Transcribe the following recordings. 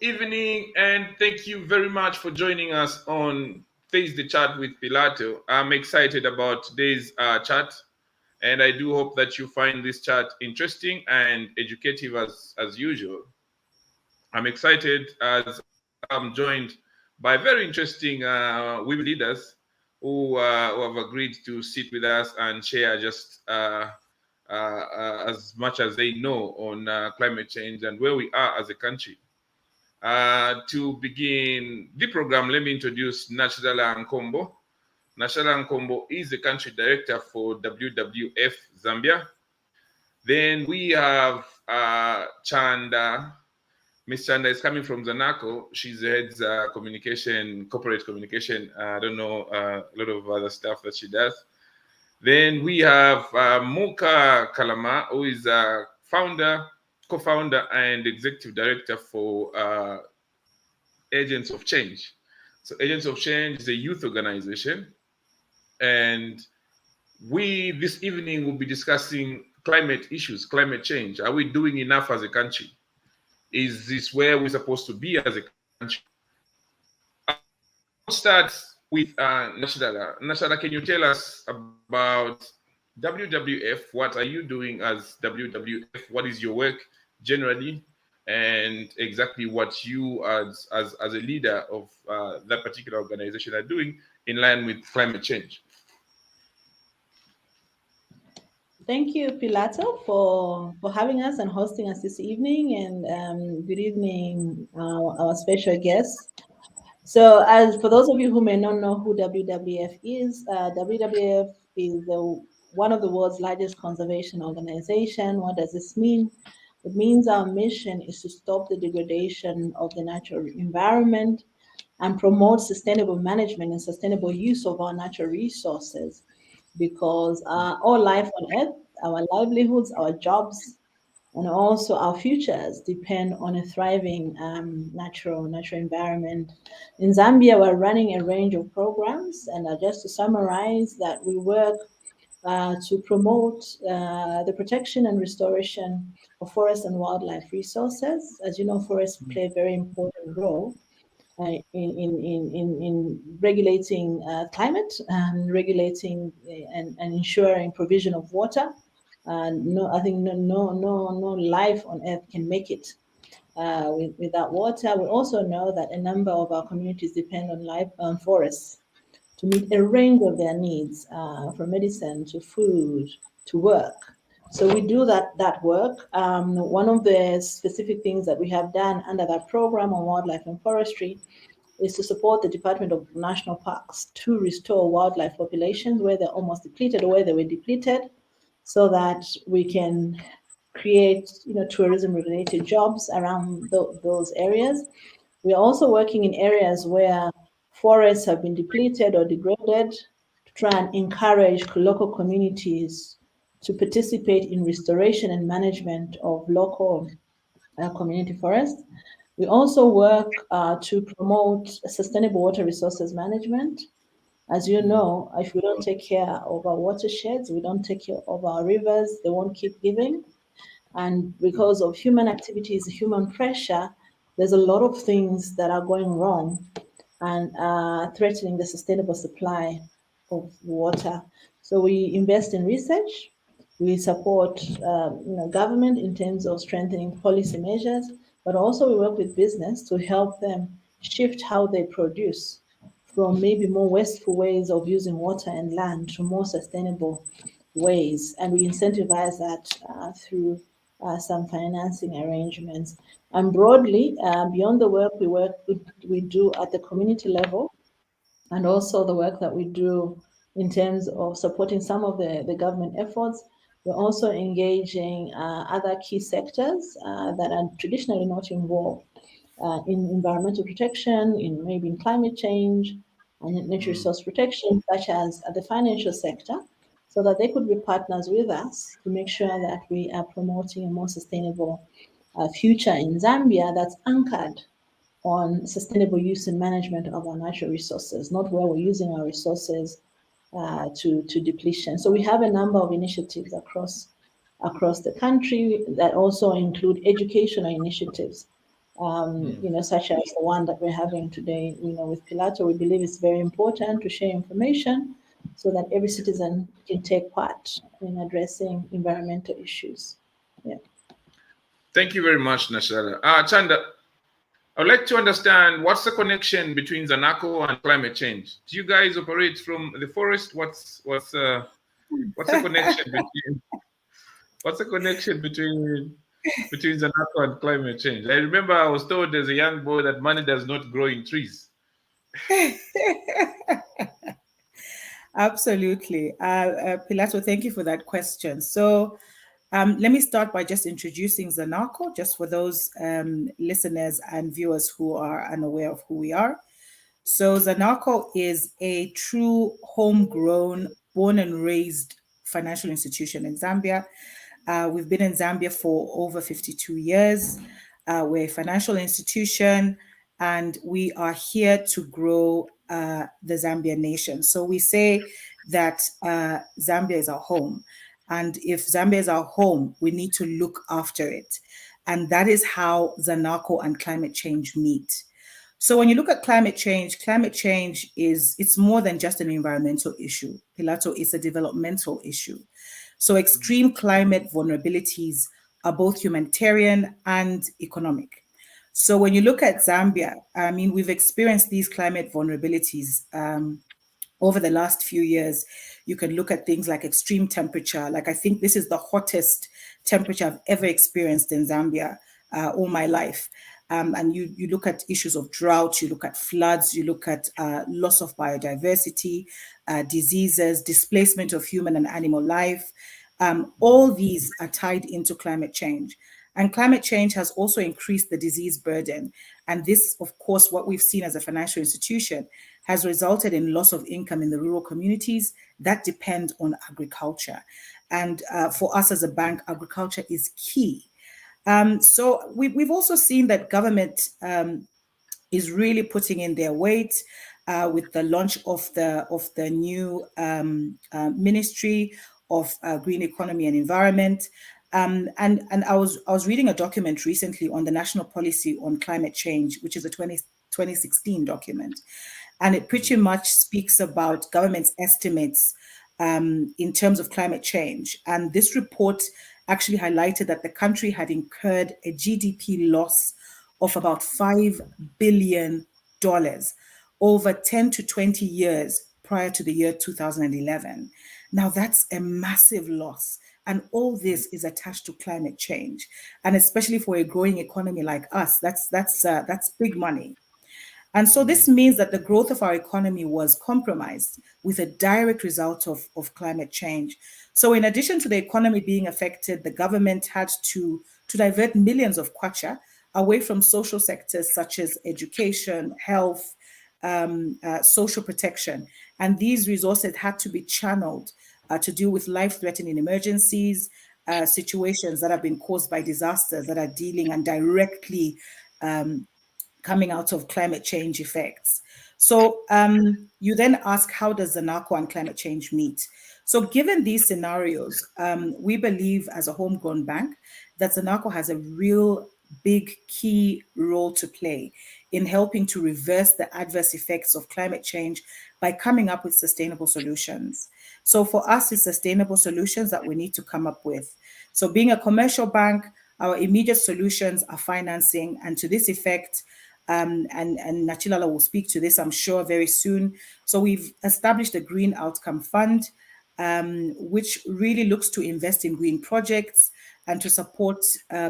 evening, and thank you very much for joining us on Thursday Chat with Pilato. I'm excited about today's chat, and I do hope that you find this chat interesting and educative as usual. I'm excited as I'm joined by very interesting women leaders who have agreed to sit with us and share just as much as they know on climate change and where we are as a country. To begin the program, let me introduce Nachillala Nkombo. Nachillala Nkombo is the country director for WWF Zambia. Then we have Chanda. Miss Chanda is coming from ZANACO. She's heads communication, corporate communication. I don't know a lot of other stuff that she does. Then we have MUKA KALAMA, who is a founder, co-founder, and executive director for Agents of Change. So Agents of Change is a youth organization, and we this evening will be discussing climate issues, climate change. Are we doing enough as a country? Is this where we're supposed to be as a country? I'll start with Nachillala. Nachillala, can you tell us about WWF? What are you doing as WWF? What is your work generally? And exactly what you as a leader of that particular organization are doing in line with climate change. Thank you, Pilato, for having us and hosting us this evening, and good evening, our special guests. So, as for those of you who may not know who WWF is, WWF is one of the world's largest conservation organization. What does this mean? It means our mission is to stop the degradation of the natural environment and promote sustainable management and sustainable use of our natural resources, because all life on Earth, our livelihoods, our jobs, and also our futures depend on a thriving natural environment. In Zambia, we're running a range of programs, and just to summarize that, we work to promote the protection and restoration of forest and wildlife resources. As you know, forests play a very important role in regulating climate and regulating and ensuring provision of water. I think no life on Earth can make it without water. We also know that a number of our communities depend on forests to meet a range of their needs, from medicine to food to work. So we do that work. One of the specific things that we have done under that program on wildlife and forestry is to support the Department of National Parks to restore wildlife populations where they're almost depleted or where they were depleted, so that we can create, tourism-related jobs around those areas. We are also working in areas where forests have been depleted or degraded to try and encourage local communities to participate in restoration and management of local community forests. We also work to promote sustainable water resources management. As you know, if we don't take care of our watersheds, we don't take care of our rivers, they won't keep giving. And because of human activities, human pressure, there's a lot of things that are going wrong and threatening the sustainable supply of water. So we invest in research, we support government in terms of strengthening policy measures, but also we work with business to help them shift how they produce from maybe more wasteful ways of using water and land to more sustainable ways. And we incentivize that through some financing arrangements. And broadly, beyond the work we do at the community level, and also the work that we do in terms of supporting some of the government efforts, we're also engaging other key sectors that are traditionally not involved in environmental protection, maybe in climate change and natural resource protection, such as the financial sector, so that they could be partners with us to make sure that we are promoting a more sustainable future in Zambia that's anchored on sustainable use and management of our natural resources, not where we're using our resources to depletion. So we have a number of initiatives across the country that also include educational initiatives such as the one that we're having today, with Pilato. We believe it's very important to share information so that every citizen can take part in addressing environmental issues. Yeah. Thank you very much, Nachillala. Chanda, I would like to understand what's the connection between ZANACO and climate change. Do you guys operate from the forest? What's the connection between ZANACO and climate change? I remember I was told as a young boy that money does not grow in trees. Absolutely. Pilato, thank you for that question. So let me start by just introducing ZANACO, just for those listeners and viewers who are unaware of who we are. So ZANACO is a true homegrown, born and raised financial institution in Zambia. We've been in Zambia for over 52 years. We're a financial institution, and we are here to grow the Zambian nation. So we say that Zambia is our home. And if Zambia is our home, we need to look after it. And that is how ZANACO and climate change meet. So when you look at climate change it's more than just an environmental issue. Pilato, is a developmental issue. So extreme climate vulnerabilities are both humanitarian and economic. So when you look at Zambia, I mean, we've experienced these climate vulnerabilities over the last few years. You can look at things like extreme temperature. Like, I think this is the hottest temperature I've ever experienced in Zambia all my life. And you look at issues of drought, you look at floods, you look at loss of biodiversity, diseases, displacement of human and animal life. All these are tied into climate change. And climate change has also increased the disease burden. And this, of course, what we've seen as a financial institution has resulted in loss of income in the rural communities that depend on agriculture. And for us as a bank, agriculture is key. So we've also seen that government is really putting in their weight with the launch of the new Ministry of Green Economy and Environment. And I was reading a document recently on the National Policy on Climate Change, which is a 2016 document. And it pretty much speaks about government's estimates in terms of climate change. And this report actually highlighted that the country had incurred a GDP loss of about $5 billion over 10 to 20 years prior to the year 2011. Now, that's a massive loss. And all this is attached to climate change. And especially for a growing economy like us, that's big money. And so this means that the growth of our economy was compromised with a direct result of climate change. So in addition to the economy being affected, the government had to divert millions of kwacha away from social sectors such as education, health, social protection. And these resources had to be channeled to deal with life-threatening emergencies, situations that have been caused by disasters that are dealing and directly coming out of climate change effects. So you then ask, how does ZANACO and climate change meet? So given these scenarios, we believe as a homegrown bank that ZANACO has a real big key role to play in helping to reverse the adverse effects of climate change by coming up with sustainable solutions. So for us, it's sustainable solutions that we need to come up with. So being a commercial bank, our immediate solutions are financing, and to this effect, and Nachillala will speak to this, I'm sure, very soon. So we've established a Green Outcome Fund, which really looks to invest in green projects and to support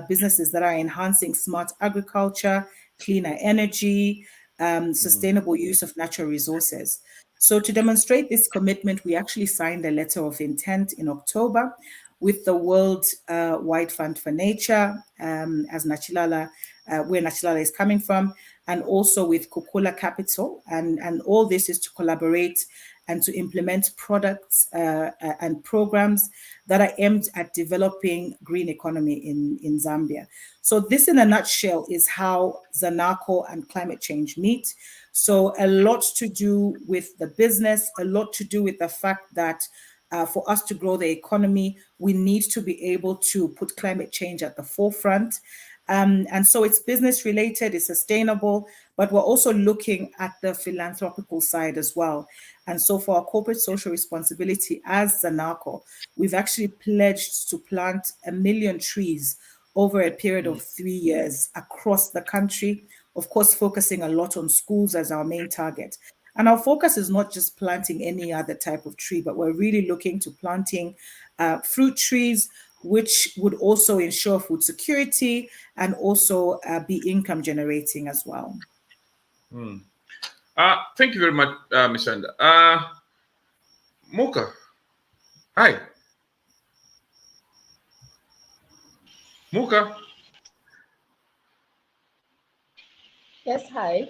businesses that are enhancing smart agriculture, cleaner energy, sustainable use of natural resources. So to demonstrate this commitment, we actually signed a letter of intent in October with the World Wide Fund for Nature, as Nachillala, where Nachillala is coming from, and also with Kukula Capital. And all this is to collaborate and to implement products and programs that are aimed at developing green economy in Zambia. So this, in a nutshell, is how ZANACO and climate change meet. So a lot to do with the business, a lot to do with the fact that for us to grow the economy, we need to be able to put climate change at the forefront. And so it's business related, it's sustainable, but we're also looking at the philanthropical side as well. And so for our corporate social responsibility as ZANACO, we've actually pledged to plant 1 million trees over a period of 3 years across the country, of course, focusing a lot on schools as our main target. And our focus is not just planting any other type of tree, but we're really looking to planting fruit trees, which would also ensure food security and also be income generating as well. Thank you very much, Ms. Chanda. MUKA, hi. MUKA. Yes, hi.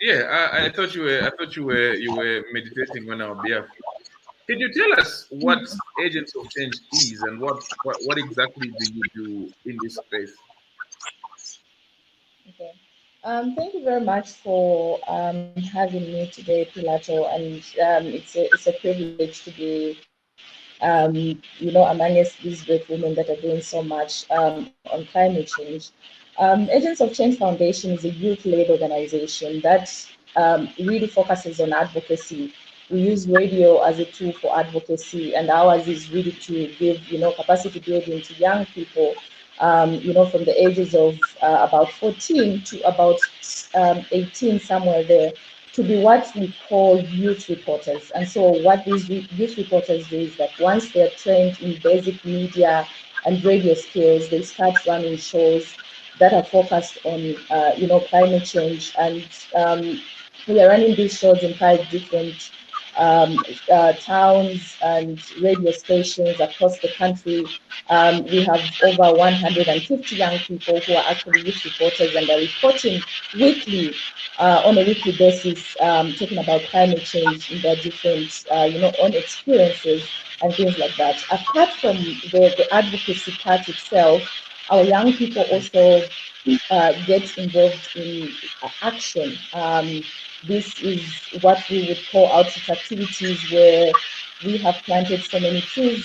Yeah, I thought you were meditating on our behalf. Can you tell us what Agents of Change is and what exactly do you do in this space? Okay. Thank you very much for having me today, Pilato, and it's a privilege to be amongst these great women that are doing so much on climate change. Agents of Change Foundation is a youth-led organization that really focuses on advocacy. We use radio as a tool for advocacy, and ours is really to give, capacity building to young people, from the ages of about 14 to about 18, somewhere there, to be what we call youth reporters. And so what these youth reporters do is that once they're trained in basic media and radio skills, they start running shows that are focused on, climate change. And we are running these shows in 5 different towns and radio stations across the country. We have over 150 young people who are actually youth reporters and are reporting weekly, on a weekly basis, talking about climate change in their different, own experiences and things like that. Apart from the advocacy part itself, our young people also get involved in action. This is what we would call outreach activities, where we have planted so many trees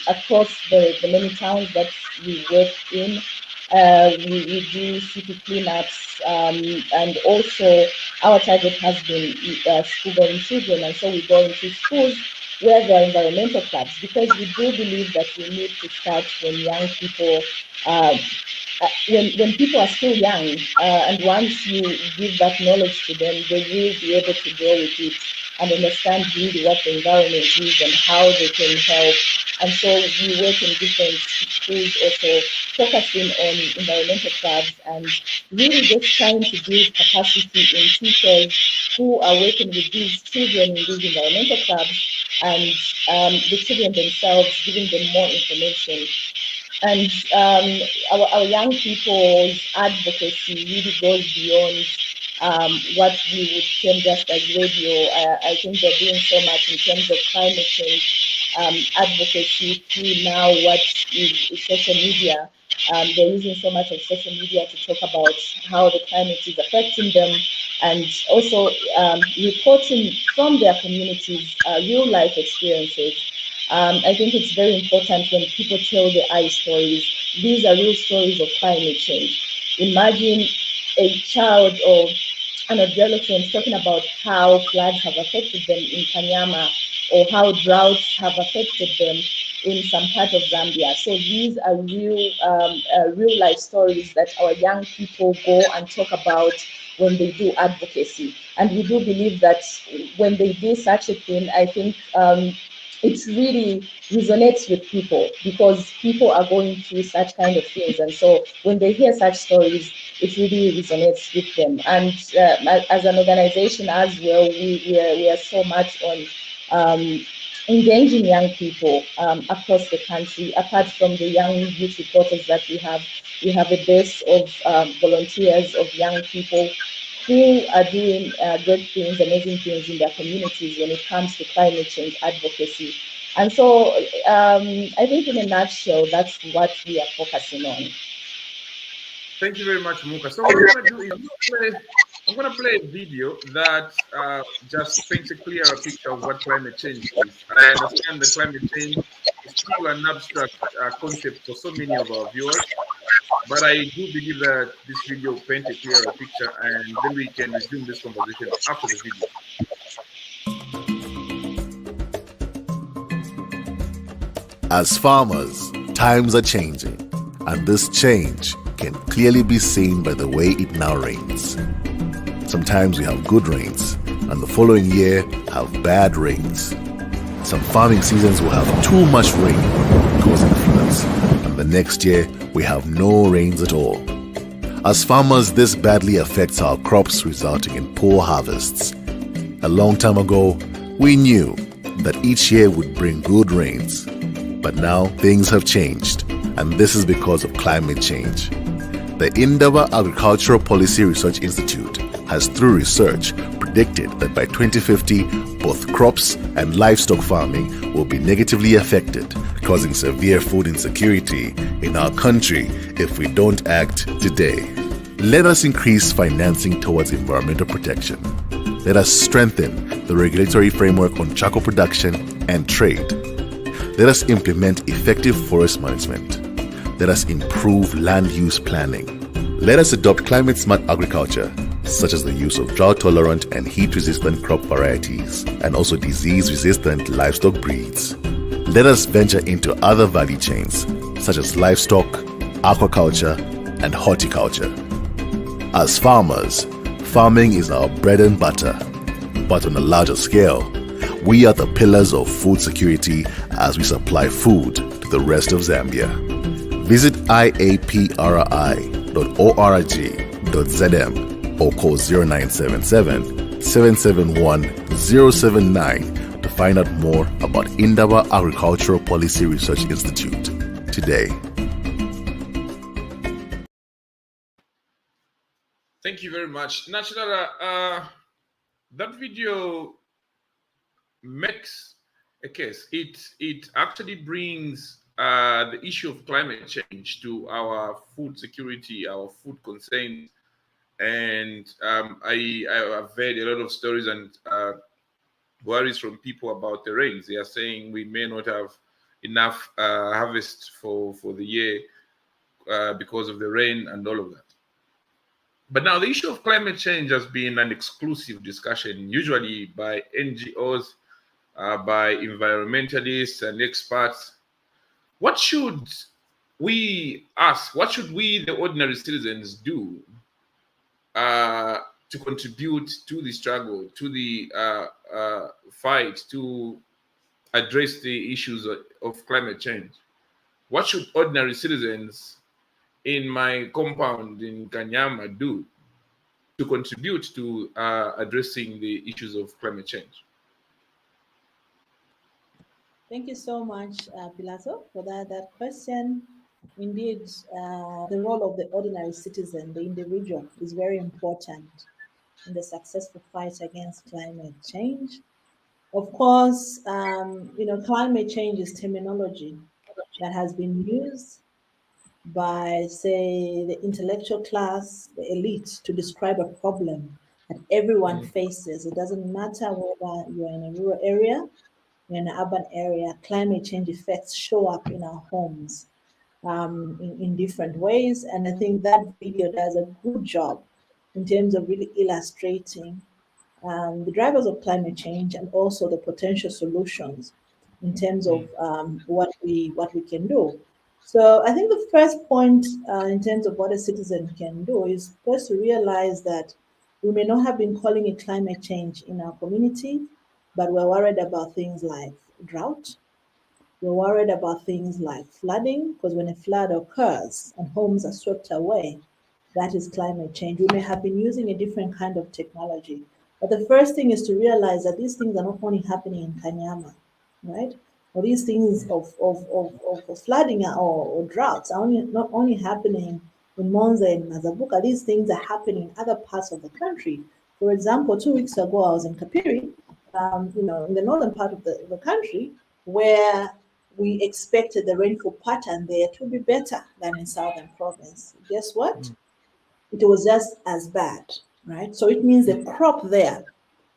across the many towns that we work in. We do city cleanups, and also our target has been school-going children, and so we go into schools where there are environmental clubs, because we do believe that we need to start when young people when people are still young, and once you give that knowledge to them, they will be able to go with it and understand really what the environment is and how they can help. And so we work in different schools also, focusing on environmental clubs and really just trying to build capacity in teachers who are working with these children in these environmental clubs, and the children themselves, giving them more information. And our young people's advocacy really goes beyond what we would term just as radio. I think they're doing so much in terms of climate change advocacy through now what is social media. They're using so much of social media to talk about how the climate is affecting them, and also reporting from their communities real life experiences. I think it's very important when people tell their eye stories. These are real stories of climate change. Imagine a child or an adolescent talking about how floods have affected them in Kanyama, or how droughts have affected them in some part of Zambia. So these are real life stories that our young people go and talk about when they do advocacy. And we do believe that when they do such a thing, I think it really resonates with people, because people are going through such kind of things. And so when they hear such stories, it really resonates with them. And as an organization as well, we are so much on engaging young people across the country. Apart from the young youth reporters that we have a base of volunteers, of young people who are doing great things, amazing things in their communities when it comes to climate change advocacy. And so I think in a nutshell, that's what we are focusing on. Thank you very much, MUKA. So what I'm going to do is I'm going to play a video that just paints a clearer picture of what climate change is. I understand that climate change is simple and abstract concept for so many of our viewers, but I do believe that this video paints a clearer picture, and then we can resume this conversation after the video. As farmers, times are changing, and this change can clearly be seen by the way it now rains. Sometimes we have good rains, and the following year have bad rains. Some farming seasons will have too much rain, causing floods, and the next year we have no rains at all. As farmers, this badly affects our crops, resulting in poor harvests. A long time ago, we knew that each year would bring good rains. But now things have changed, and this is because of climate change. The Indaba Agricultural Policy Research Institute has, through research, predicted that by 2050, both crops and livestock farming will be negatively affected, causing severe food insecurity in our country if we don't act today. Let us increase financing towards environmental protection. Let us strengthen the regulatory framework on charcoal production and trade. Let us implement effective forest management. Let us improve land use planning. Let us adopt climate-smart agriculture, such as the use of drought-tolerant and heat-resistant crop varieties, and also disease-resistant livestock breeds. Let us venture into other value chains, such as livestock, aquaculture, and horticulture. As farmers, farming is our bread and butter, but on a larger scale, we are the pillars of food security as we supply food to the rest of Zambia. Visit iapri.org.zm or call 0977 771 079 to find out more about Indaba Agricultural Policy Research Institute today. Thank you very much. Nachillala, that video makes a case. It actually brings the issue of climate change to our food security, our food concerns, and I have heard a lot of stories and worries from people about the rains. They are saying we may not have enough harvest for the year because of the rain and all of that. But now the issue of climate change has been an exclusive discussion, usually by NGOs, by environmentalists and experts. What should we ask? What should we, the ordinary citizens, do to contribute to the struggle, to the fight, to address the issues of climate change? What should ordinary citizens in my compound in Kanyama do to contribute to addressing the issues of climate change? Thank you so much, Pilato, for that question. Indeed, the role of the ordinary citizen, the individual, is very important in the successful fight against climate change. Of course, climate change is terminology that has been used by, say, the intellectual class, the elite, to describe a problem that everyone faces. It doesn't matter whether you're in a rural area, in an urban area, climate change effects show up in our homes in different ways. And I think that video does a good job in terms of really illustrating the drivers of climate change and also the potential solutions in terms of what we can do. So I think the first point in terms of what a citizen can do is first to realize that we may not have been calling it climate change in our community, but we're worried about things like drought. We're worried about things like flooding, because when a flood occurs and homes are swept away, that is climate change. We may have been using a different kind of technology. But the first thing is to realize that these things are not only happening in Kanyama, right? Or these things of flooding or droughts are not only happening in Monza and Mazabuka. These things are happening in other parts of the country. For example, 2 weeks ago, I was in Kapiri, in the northern part of the country, where we expected the rainfall pattern there to be better than in southern province. Guess what? It was just as bad, right? So it means the crop there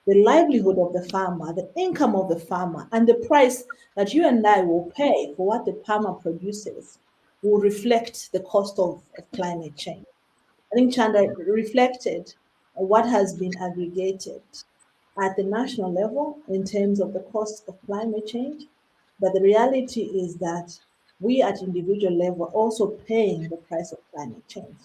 the livelihood of the farmer, the income of the farmer, and the price that you and I will pay for what the farmer produces will reflect the cost of climate change. I think Chanda reflected what has been aggregated at the national level in terms of the cost of climate change. But the reality is that we at individual level are also paying the price of climate change.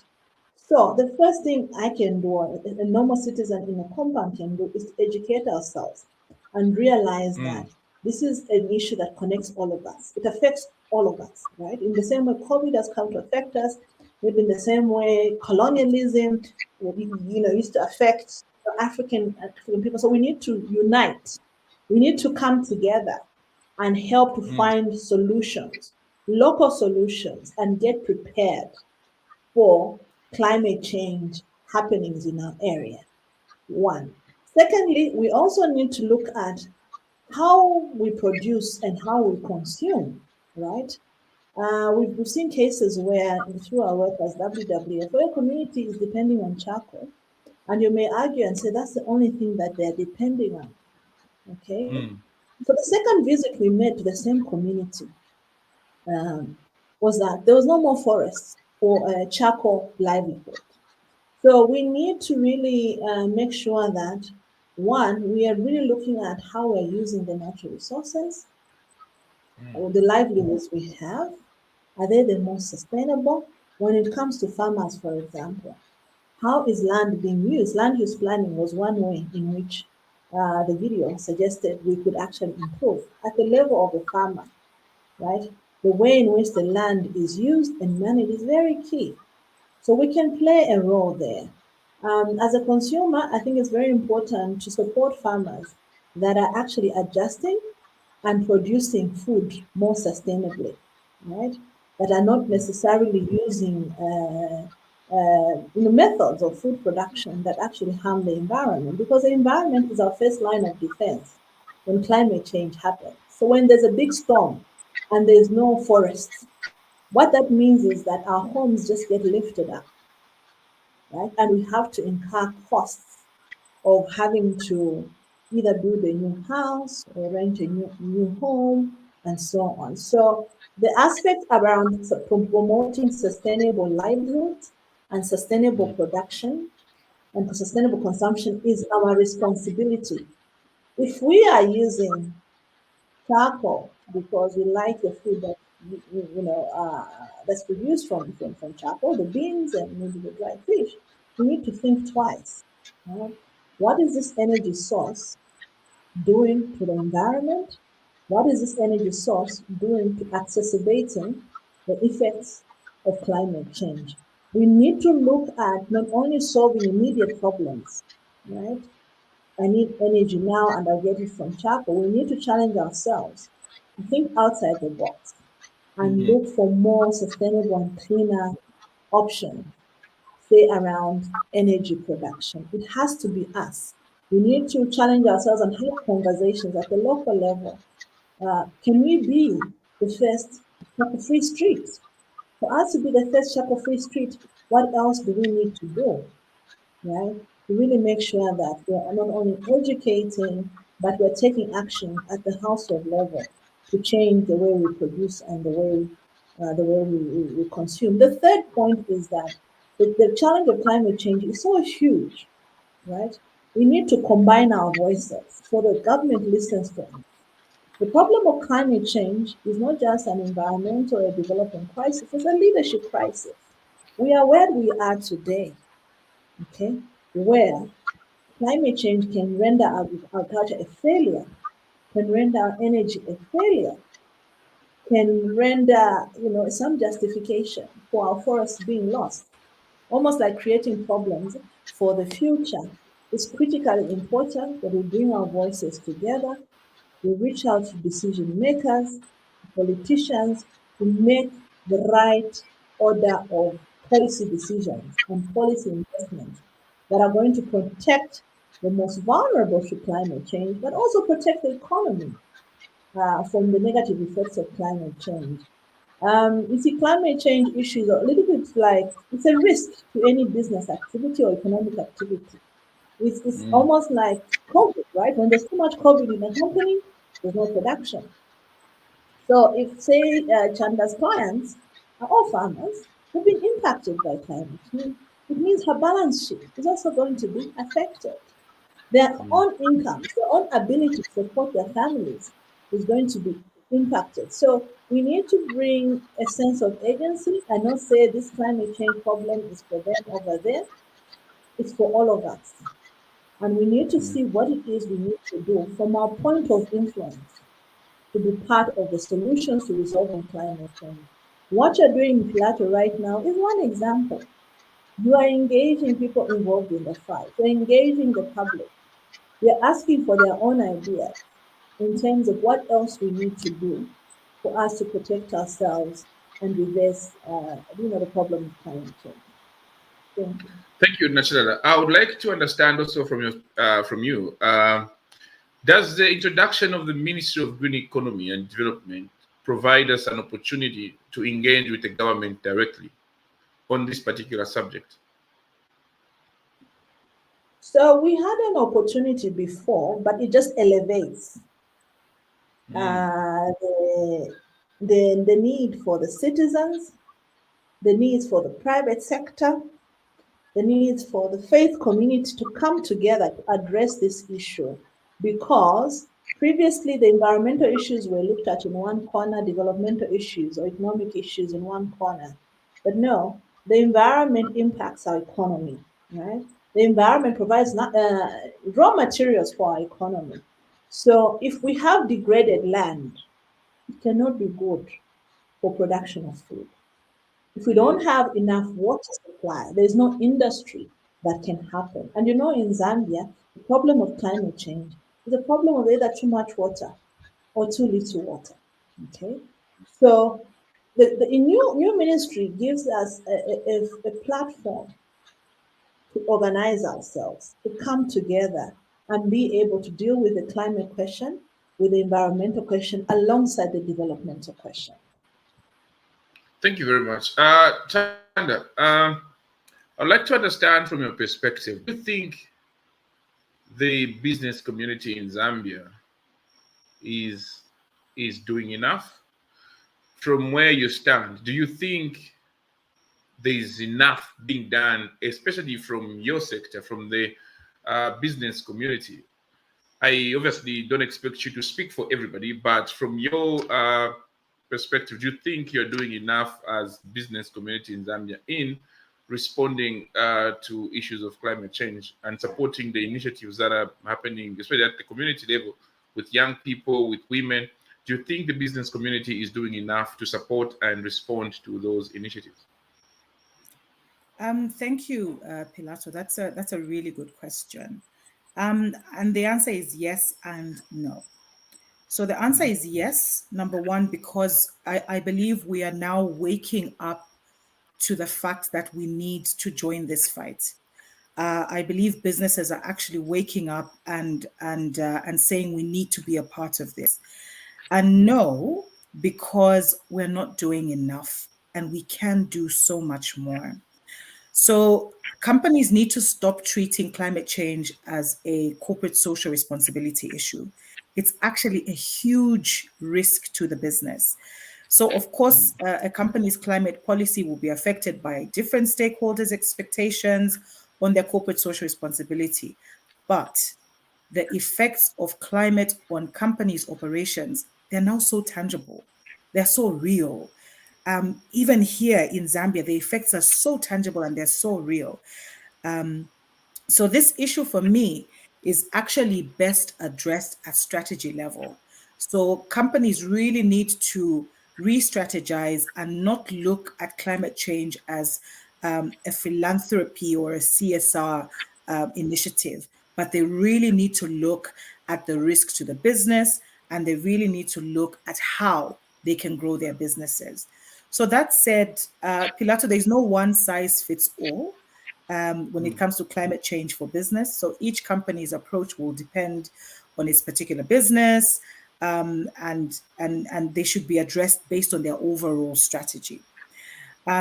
So the first thing I can do, or a normal citizen in a compound can do, is to educate ourselves and realize that this is an issue that connects all of us. It affects all of us, right? In the same way COVID has come to affect us, maybe in the same way colonialism, used to affect African people. So we need to unite. We need to come together and help to find solutions, local solutions, and get prepared for climate change happenings in our area. One. Secondly, we also need to look at how we produce and how we consume, right? We've seen cases where, through our work as WWF, where a community is depending on charcoal, and you may argue and say that's the only thing that they're depending on. Okay. So the second visit we made to the same community was that there was no more forests for charcoal livelihood. So we need to really make sure that, one, we are really looking at how we're using the natural resources or the livelihoods we have. Are they the most sustainable? When it comes to farmers, for example, how is land being used? Land use planning was one way in which the video suggested we could actually improve at the level of the farmer, right? The way in which the land is used and managed is very key. So we can play a role there. As a consumer, I think it's very important to support farmers that are actually adjusting and producing food more sustainably, right? That are not necessarily using methods of food production that actually harm the environment, because the environment is our first line of defense when climate change happens. So when there's a big storm and there's no forests, what that means is that our homes just get lifted up, right? And we have to incur costs of having to either build a new house or rent a new home and so on. So the aspect around promoting sustainable livelihoods and sustainable production and sustainable consumption is our responsibility. If we are using charcoal because we like the food that that's produced from charcoal, the beans and maybe the dried fish, we need to think twice. Right? What is this energy source doing to the environment? What is this energy source doing to exacerbating the effects of climate change? We need to look at not only solving immediate problems, right? I need energy now and I'll get it from charcoal. We need to challenge ourselves to think outside the box and look for more sustainable and cleaner options, say around energy production. It has to be us. We need to challenge ourselves and have conversations at the local level. Can we be the first charcoal-free street? For us to be the first charcoal-free street, what else do we need to do? Right? To really make sure that we're not only educating, but we're taking action at the household level to change the way we produce and the way we consume. The third point is that the challenge of climate change is so huge, right? We need to combine our voices so the government listens to us. The problem of climate change is not just an environmental or development crisis, it's a leadership crisis. We are where we are today, okay, where climate change can render agriculture a failure, can render our energy a failure, can render, some justification for our forests being lost, almost like creating problems for the future. It's critically important that we bring our voices together, we reach out to decision makers, politicians, to make the right order of policy decisions and policy investments that are going to protect the most vulnerable to climate change, but also protect the economy from the negative effects of climate change. You see, climate change issues are a little bit like it's a risk to any business activity or economic activity. It's almost like COVID, right? When there's too much COVID in a company, there's no production. So if, say, Chanda's clients are all farmers who've been impacted by climate change, it means her balance sheet is also going to be affected. Their own incomes, their own ability to support their families is going to be impacted. So we need to bring a sense of agency and not say this climate change problem is for them over there. It's for all of us. And we need to see what it is we need to do from our point of influence to be part of the solutions to resolving climate change. What you're doing in Pilato right now is one example. You are engaging people involved in the fight. You're engaging the public. You're asking for their own ideas in terms of what else we need to do for us to protect ourselves and reverse, the problem of climate change. Thank you. Thank you, Nachillala. I would like to understand also from you. Does the introduction of the Ministry of Green Economy and Development provide us an opportunity to engage with the government directly on this particular subject? So we had an opportunity before, but it just elevates the need for the citizens, the needs for the private sector, the needs for the faith community to come together to address this issue, because previously the environmental issues were looked at in one corner, developmental issues or economic issues in one corner. But no, the environment impacts our economy, right? The environment provides raw materials for our economy. So if we have degraded land, it cannot be good for production of food. If we don't have enough water supply, there's no industry that can happen. And in Zambia, the problem of climate change is a problem of either too much water or too little water. Okay, so the new ministry gives us a platform to organize ourselves, to come together and be able to deal with the climate question, with the environmental question, alongside the developmental question. Thank you very much. Chanda, I'd like to understand from your perspective, do you think the business community in Zambia is doing enough? From where you stand, do you think there's enough being done, especially from your sector, from the business community? I obviously don't expect you to speak for everybody, but from your perspective, do you think you're doing enough as business community in Zambia in responding to issues of climate change and supporting the initiatives that are happening, especially at the community level, with young people, with women? Do you think the business community is doing enough to support and respond to those initiatives? Thank you, Pilato. That's a really good question. And the answer is yes and no. So the answer is yes, number one, because I believe we are now waking up to the fact that we need to join this fight. I believe businesses are actually waking up and saying we need to be a part of this. And no, because we're not doing enough and we can do so much more. So companies need to stop treating climate change as a corporate social responsibility issue. It's actually a huge risk to the business. So of course, a company's climate policy will be affected by different stakeholders' expectations on their corporate social responsibility. But the effects of climate on companies' operations, they're now so tangible. They're so real. Even here in Zambia, the effects are so tangible and they're so real. So this issue for me is actually best addressed at strategy level. So companies really need to re-strategize and not look at climate change as a philanthropy or a CSR initiative, but they really need to look at the risk to the business, and they really need to look at how they can grow their businesses. So that said, Pilato, there's no one size fits all when it comes to climate change for business. So each company's approach will depend on its particular business, and they should be addressed based on their overall strategy.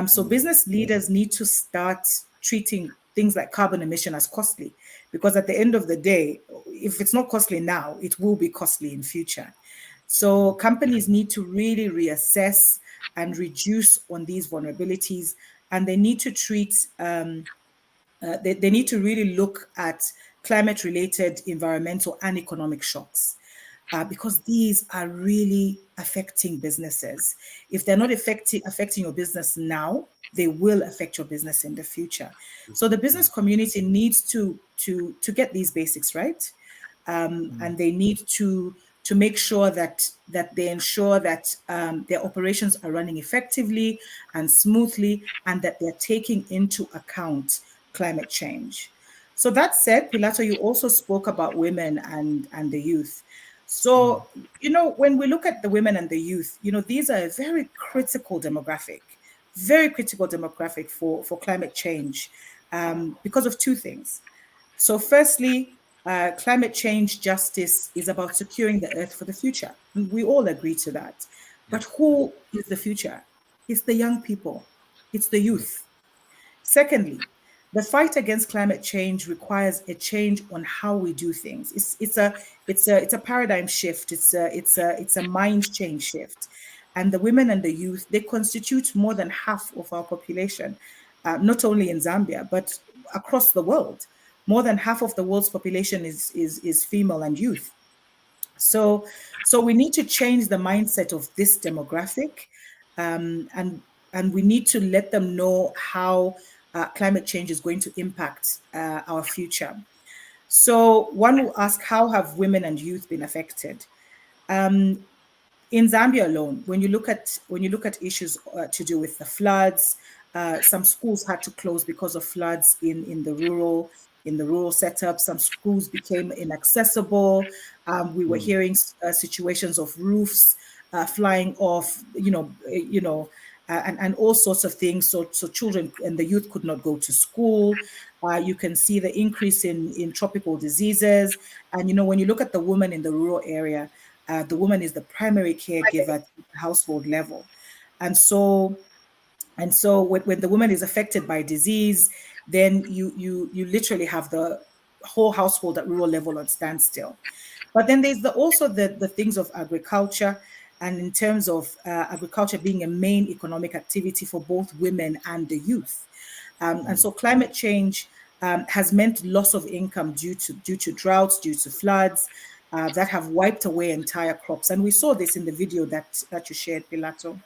So business leaders need to start treating things like carbon emission as costly, because at the end of the day, if it's not costly now, it will be costly in future. So companies need to really reassess and reduce on these vulnerabilities, and they need to treat, they need to really look at climate-related environmental and economic shocks. Because these are really affecting businesses. If they're not affecting your business now, they will affect your business in the future. So the business community needs to get these basics right, and they need to make sure that they ensure that their operations are running effectively and smoothly, and that they're taking into account climate change. So that said, Pilato, you also spoke about women and the youth. So, you know, when we look at the women and the youth, you know, these are a very critical demographic for climate change, because of two things. So firstly, climate change justice is about securing the earth for the future. We all agree to that. But who is the future? It's the young people. It's the youth. Secondly, the fight against climate change requires a change on how we do things. It's a paradigm shift. It's a mind change shift, and the women and the youth, they constitute more than half of our population, not only in Zambia but across the world. More than half of the world's population is female and youth. So we need to change the mindset of this demographic, and we need to let them know how climate change is going to impact our future. So one will ask, how have women and youth been affected? In Zambia alone, when you look at issues to do with the floods, some schools had to close because of floods in the rural setup. Some schools became inaccessible. We were hearing situations of roofs flying off, and all sorts of things. So children and the youth could not go to school. You can see the increase in tropical diseases. And, you know, when you look at the woman in the rural area, the woman is the primary caregiver at the household level. And so when the woman is affected by disease, then you literally have the whole household at rural level on standstill. But then there's also the things of agriculture, and in terms of agriculture being a main economic activity for both women and the youth. And so climate change has meant loss of income due to droughts, due to floods that have wiped away entire crops. And we saw this in the video that you shared, Pilato.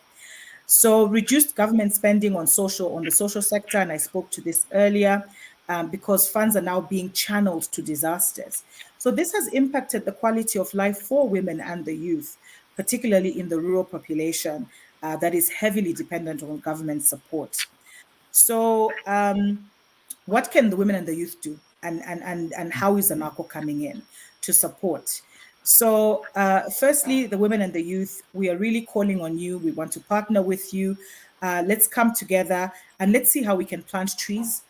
So reduced government spending on the social sector, and I spoke to this earlier, because funds are now being channeled to disasters. So this has impacted the quality of life for women and the youth, particularly in the rural population that is heavily dependent on government support. So what can the women and the youth do? And how is ZANACO coming in to support? So firstly, the women and the youth, we are really calling on you. We want to partner with you. Let's come together and let's see how we can plant trees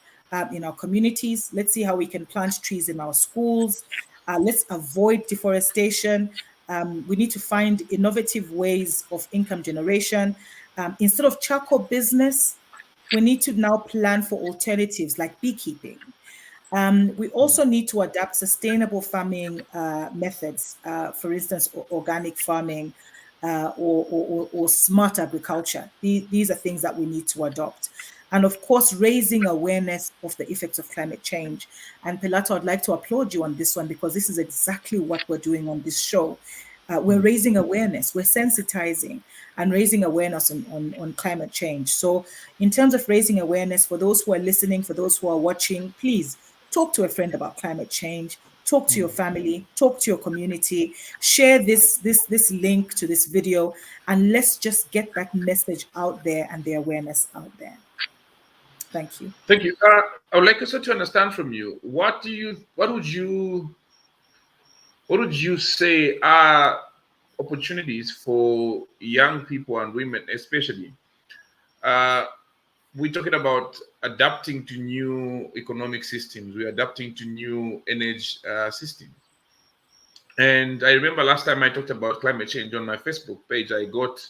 in our communities. Let's see how we can plant trees in our schools. Let's avoid deforestation. We need to find innovative ways of income generation. Instead of charcoal business, we need to now plan for alternatives like beekeeping. We also need to adapt sustainable farming methods, for instance, organic farming or smart agriculture. These are things that we need to adopt. And of course, raising awareness of the effects of climate change. And Pilato, I'd like to applaud you on this one, because this is exactly what we're doing on this show. We're raising awareness, we're sensitizing and raising awareness on climate change. So in terms of raising awareness, for those who are listening, for those who are watching, please talk to a friend about climate change, talk to your family, talk to your community, share this link to this video, and let's just get that message out there and the awareness out there. Thank you. Thank you. I would like also to understand from you, what would you say are opportunities for young people and women, especially? We're talking about adapting to new economic systems. We're adapting to new energy systems. And I remember last time I talked about climate change on my Facebook page, I got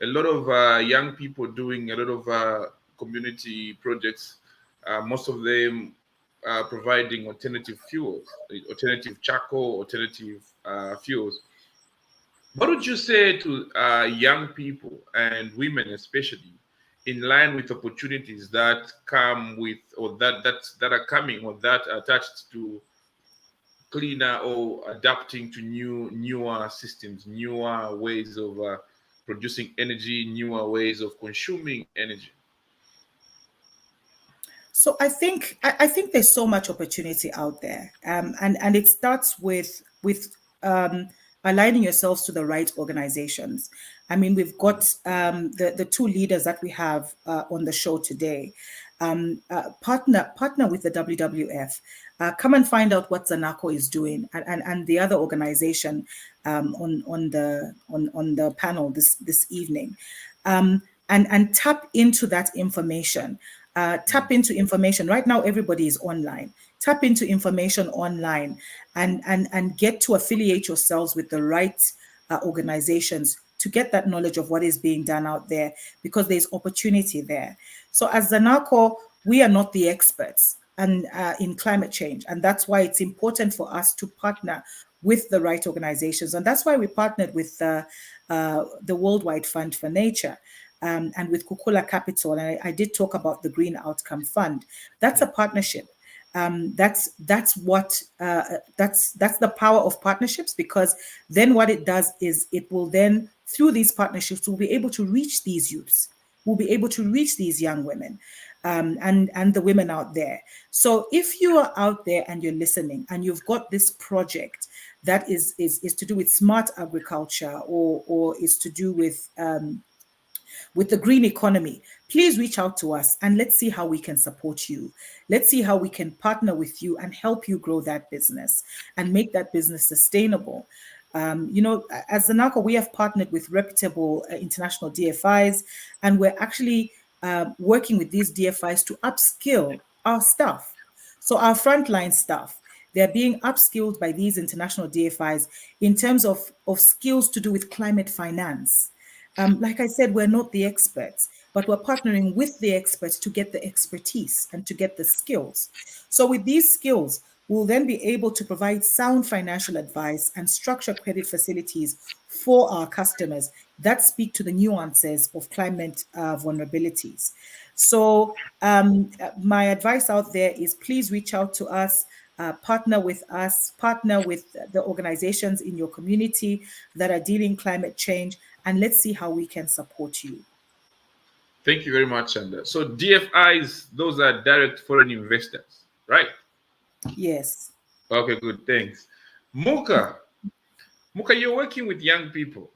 a lot of young people doing a lot of community projects. Most of them providing alternative fuels, alternative charcoal, alternative fuels. What would you say to young people and women especially, in line with opportunities that come with, or that are coming, or that are attached to cleaner or adapting to newer systems, newer ways of producing energy, newer ways of consuming energy? So I think there's so much opportunity out there, and it starts with aligning yourselves to the right organizations. I mean, we've got the two leaders that we have on the show today. Partner with the WWF. Come and find out what ZANACO is doing, and the other organization on the panel this evening, and tap into that information. Tap into information. Right now, everybody is online. Tap into information online and get to affiliate yourselves with the right organizations to get that knowledge of what is being done out there, because there's opportunity there. So as ZANACO, we are not the experts in climate change. And that's why it's important for us to partner with the right organizations. And that's why we partnered with the Worldwide Fund for Nature. And with Kukula Capital, and I did talk about the Green Outcome Fund. That's a partnership. That's the power of partnerships, because then what it does is it will then, through these partnerships, we'll be able to reach these youths. We'll be able to reach these young women and the women out there. So if you are out there and you're listening and you've got this project that is to do with smart agriculture or is to do with the green economy, please reach out to us and let's see how we can support you. Let's see how we can partner with you and help you grow that business and make that business sustainable. As ZANACO, we have partnered with reputable international DFIs, and we're actually working with these DFIs to upskill our staff. So our frontline staff, they're being upskilled by these international DFIs in terms of skills to do with climate finance. Like I said, we're not the experts, but we're partnering with the experts to get the expertise and to get the skills. So with these skills, we'll then be able to provide sound financial advice and structure credit facilities for our customers that speak to the nuances of climate vulnerabilities. So my advice out there is please reach out to us. Partner with us, partner with the organizations in your community that are dealing climate change, and let's see how we can support you. Thank you very much, Chanda. So DFIs, those are direct foreign investors, right? Yes. Okay, good, thanks. MUKA, you're working with young people.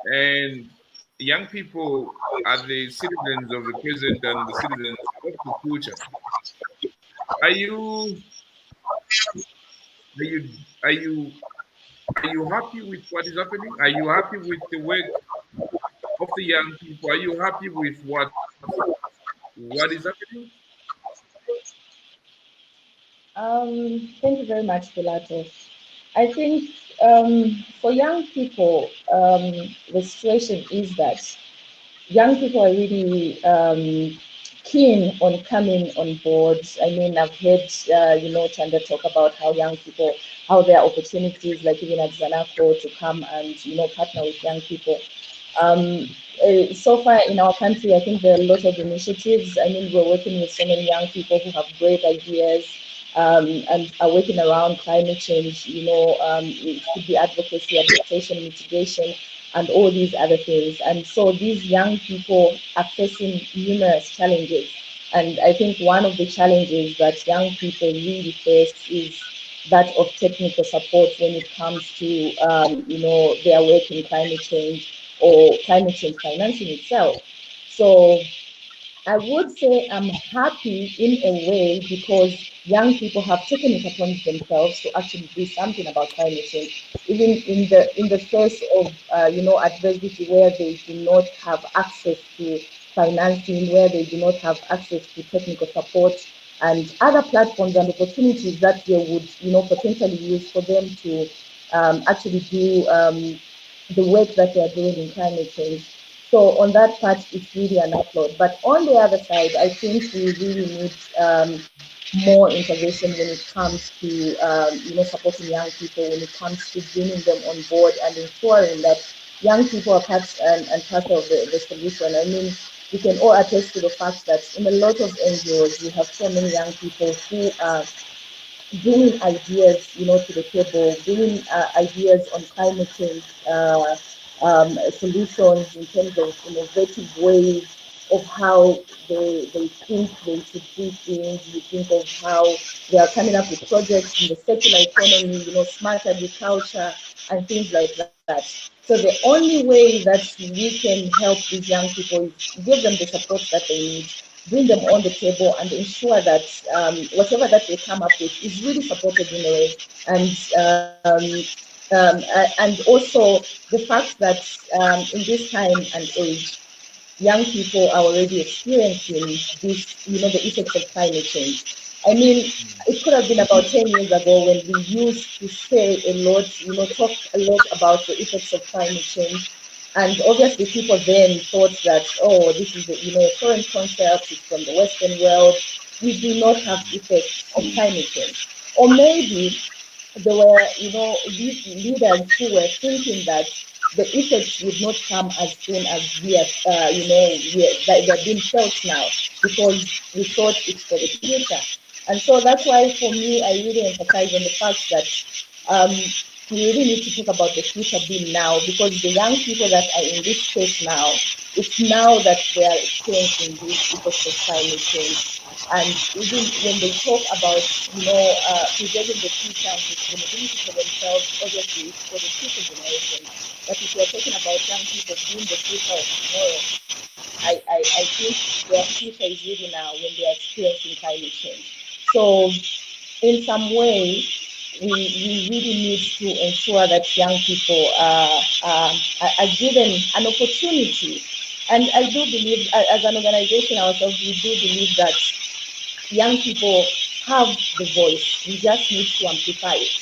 And young people are the citizens of the present and the citizens of the future. Are you happy with what is happening? Are you happy with the work of the young people? Are you happy with what is happening? Thank you very much, Pilato. I think for young people, the situation is that young people are really keen on coming on board. I mean, I've heard, Chanda talk about how young people, how there are opportunities, like even at ZANACO, to come and, partner with young people. So far in our country, I think there are a lot of initiatives. I mean, we're working with so many young people who have great ideas and are working around climate change, it could be advocacy, adaptation, mitigation, and all these other things. And so these young people are facing numerous challenges. And I think one of the challenges that young people really face is that of technical support when it comes to, their work in climate change or climate change financing itself. So I would say I'm happy in a way because young people have taken it upon themselves to actually do something about climate change, even in the face of adversity, where they do not have access to financing, where they do not have access to technical support and other platforms and opportunities that they would potentially use for them to actually do the work that they are doing in climate change. So on that part, it's really an upload. But on the other side, I think we really need more intervention when it comes to supporting young people, when it comes to bringing them on board and ensuring that young people are part and part of the solution. I mean, we can all attest to the fact that in a lot of NGOs, we have so many young people who are bringing ideas, to the table, bringing ideas on climate change solutions in terms of innovative ways of how they think they should do things. We think of how they are coming up with projects in the circular economy, smart agriculture and things like that. So the only way that we can help these young people is give them the support that they need, bring them on the table and ensure that whatever that they come up with is really supported in a way. And also the fact that in this time and age, young people are already experiencing this, the effects of climate change. I mean, it could have been about 10 years ago when we used to say a lot, talk a lot about the effects of climate change. And obviously people then thought that, oh, this is a foreign concept, it's from the Western world. We do not have effects of climate change. Or maybe there were, these leaders who were thinking that the effects would not come as soon as we are, they're being felt now, because we thought it's for the future. And so that's why for me, I really emphasize on the fact that we really need to talk about the future being now, because the young people that are in this space now, it's now that they are experiencing this effects of climate change. And even when they talk about, preserving the future and sustainability for themselves, obviously it's for the future generation. But if you're talking about young people being the future of tomorrow, I think their future is really now when they are experiencing climate change. So in some way, we really need to ensure that young people are given an opportunity. And I do believe, as an organization ourselves, we do believe that young people have the voice. We just need to amplify it.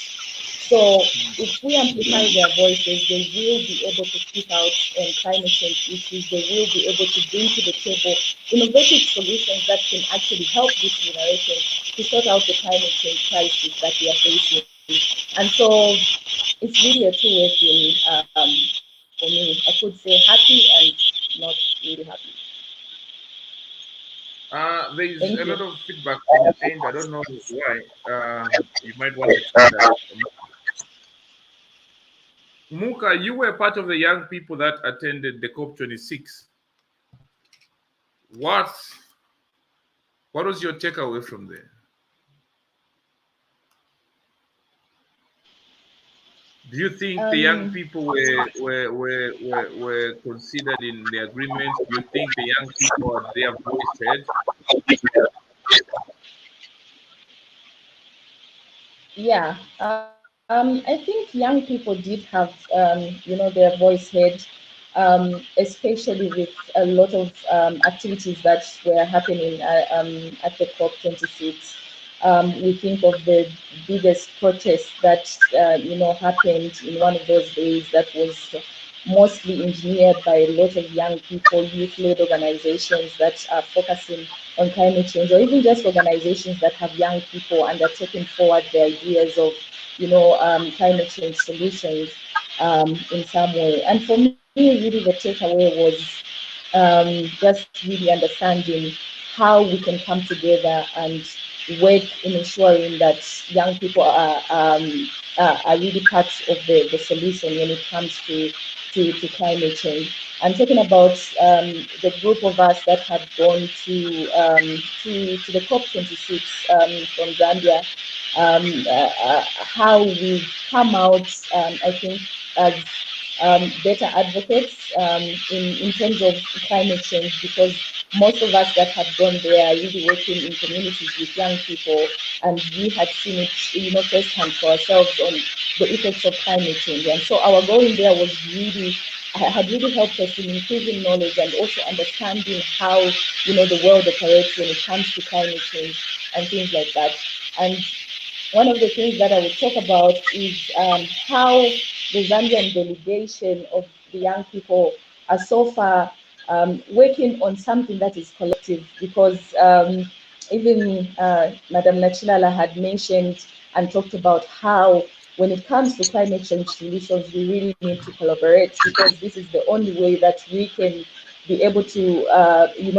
So if we amplify their voices, they will be able to speak out on climate change issues. They will be able to bring to the table innovative solutions that can actually help this generation to sort out the climate change crisis that we are facing. And so it's really a two-way thing for me. I could say happy and not really happy. There's Thank a you. lot of feedback from your end. I don't know why. You might want to explain that. Muka, you were part of the young people that attended the COP26. What was your takeaway from there? Do you think the young people were considered in the agreements? Do you think the young people had their voice heard? Yeah, I think young people did have, their voice heard, especially with a lot of activities that were happening at the COP26. We think of the biggest protest that, happened in one of those days that was mostly engineered by a lot of young people, youth-led organizations that are focusing on climate change, or even just organizations that have young people and are taking forward the ideas of, climate change solutions in some way. And for me, really, the takeaway was just really understanding how we can come together and work in ensuring that young people are really part of the solution when it comes to climate change. I'm talking about the group of us that had gone to the COP26 from Zambia. How we've come out, I think, as better advocates in terms of climate change, because most of us that had gone there are really working in communities with young people, and we had seen it, firsthand for ourselves on the effects of climate change. And so our going there was really had really helped us in increasing knowledge and also understanding how the world operates when it comes to climate change and things like that. And one of the things that I would talk about is how the Zambian delegation of the young people are so far working on something that is collective, because even Madam Nachillala had mentioned and talked about how when it comes to climate change solutions, we really need to collaborate, because this is the only way that we can be able to,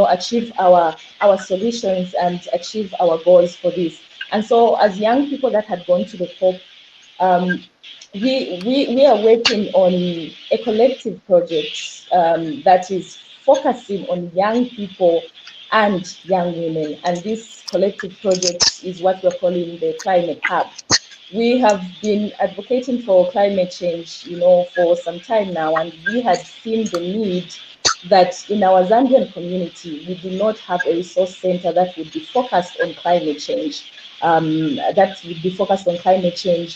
achieve our solutions and achieve our goals for this. And so, as young people that had gone to the COP, we are working on a collective project that is focusing on young people and young women. And this collective project is what we're calling the Climate Hub. We have been advocating for climate change, for some time now, and we had seen the need that in our Zambian community, we do not have a resource center that would be focused on climate change,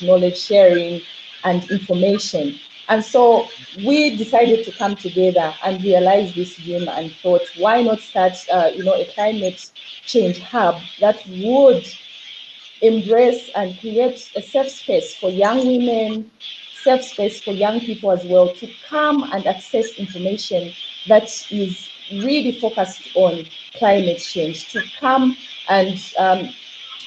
knowledge sharing, and information. And so we decided to come together and realize this dream and thought, why not start, a climate change hub that would embrace and create a safe space for young women, safe space for young people as well, to come and access information that is really focused on climate change, to come and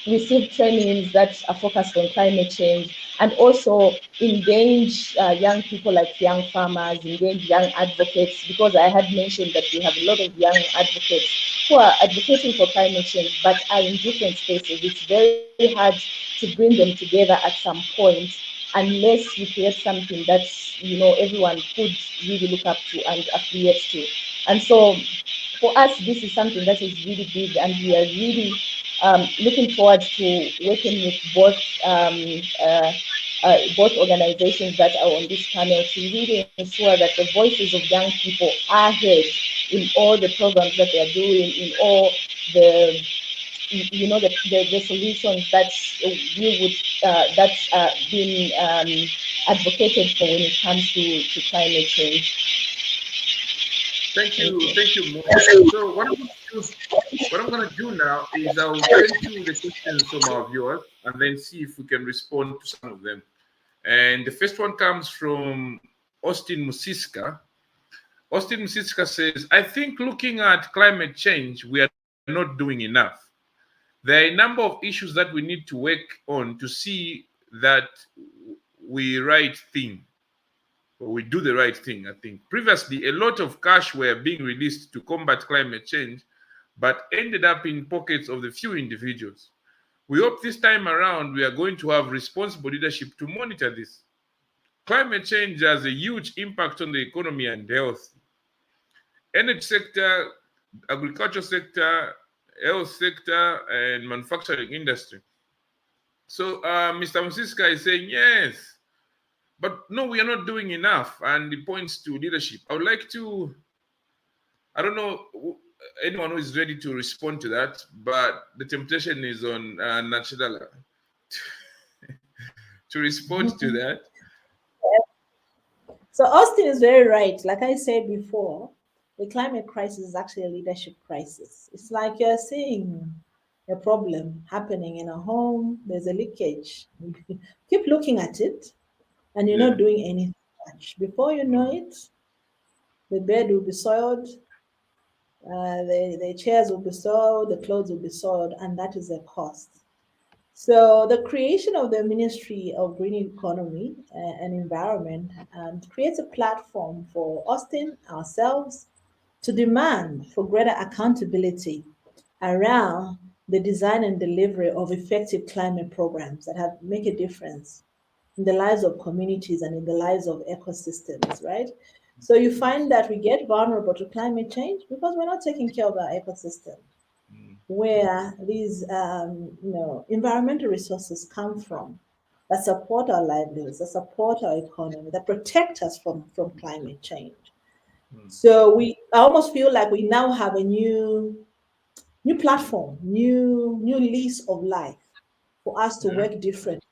receive trainings that are focused on climate change, and also engage young people like young farmers, engage young advocates, because I had mentioned that we have a lot of young advocates who are advocating for climate change but are in different spaces. It's very hard to bring them together at some point unless you create something that everyone could really look up to and affiliate to. And so for us, this is something that is really big, and we are really looking forward to working with both organizations that are on this panel to really ensure that the voices of young people are heard in all the programs that they are doing, in all the the solutions that we would that's been advocated for when it comes to climate change. Thank you, Mo. So what I'm going to do now is I'll send you the questions from our viewers and then see if we can respond to some of them. And the first one comes from Austin Musiska. Austin Musiska says, I think looking at climate change, we are not doing enough. There are a number of issues that we need to work on to see that we do the right thing, I think. Previously, a lot of cash were being released to combat climate change, but ended up in pockets of the few individuals. We hope this time around we are going to have responsible leadership to monitor this. Climate change has a huge impact on the economy and health. Energy sector, agriculture sector, health sector, and manufacturing industry. So Mr. Musiska is saying, yes, but no, we are not doing enough, and it points to leadership. I would like to, I don't know anyone who is ready to respond to that, but the temptation is on Nachillala to respond to that. So Austin is very right. Like I said before, the climate crisis is actually a leadership crisis. It's like you're seeing a problem happening in a home, there's a leakage. Keep looking at it, and you're not doing anything much. Before you know it, the bed will be soiled, the chairs will be soiled, the clothes will be soiled, and that is a cost. So the creation of the Ministry of Green Economy and Environment creates a platform for Austin, ourselves, to demand for greater accountability around the design and delivery of effective climate programs that make a difference in the lives of communities and in the lives of ecosystems, right? So you find that we get vulnerable to climate change because we're not taking care of our ecosystem, where these environmental resources come from, that support our livelihoods, that support our economy, that protect us from climate change. So I almost feel like we now have a new platform, new lease of life for us to work different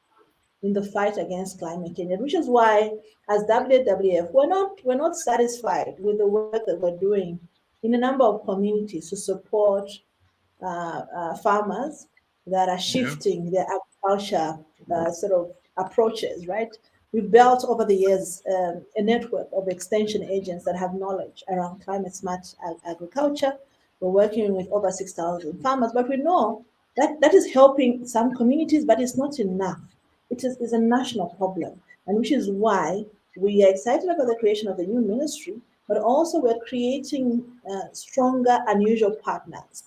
in the fight against climate change, which is why, as WWF, we're not satisfied with the work that we're doing in a number of communities to support farmers that are shifting their agriculture sort of approaches, right? We've built over the years a network of extension agents that have knowledge around climate smart agriculture. We're working with over 6,000 farmers, but we know that that is helping some communities, but it's not enough. It is a national problem, and which is why we are excited about the creation of the new ministry, but also we're creating stronger, unusual partners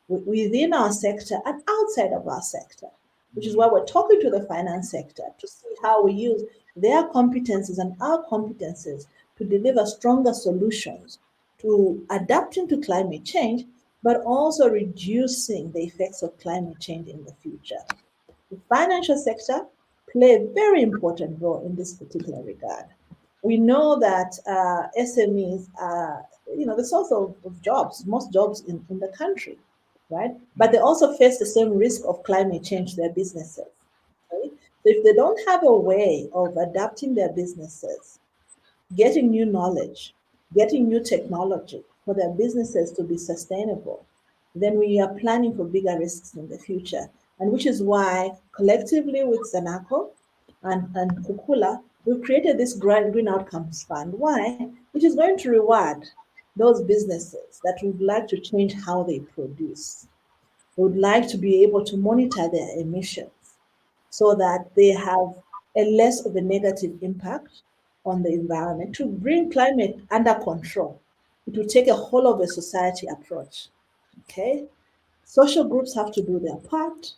within our sector and outside of our sector, which is why we're talking to the finance sector to see how we use their competencies and our competencies to deliver stronger solutions to adapting to climate change, but also reducing the effects of climate change in the future. The financial sector play a very important role in this particular regard. We know that SMEs are, the source of jobs, most jobs in the country, right? But they also face the same risk of climate change to their businesses. Okay? So if they don't have a way of adapting their businesses, getting new knowledge, getting new technology for their businesses to be sustainable, then we are planning for bigger risks in the future. And which is why collectively with ZANACO and Kukula, we've created this Green Outcomes Fund. Why? Which is going to reward those businesses that would like to change how they produce, would like to be able to monitor their emissions so that they have a less of a negative impact on the environment to bring climate under control. It will take a whole of a society approach. Okay? Social groups have to do their part,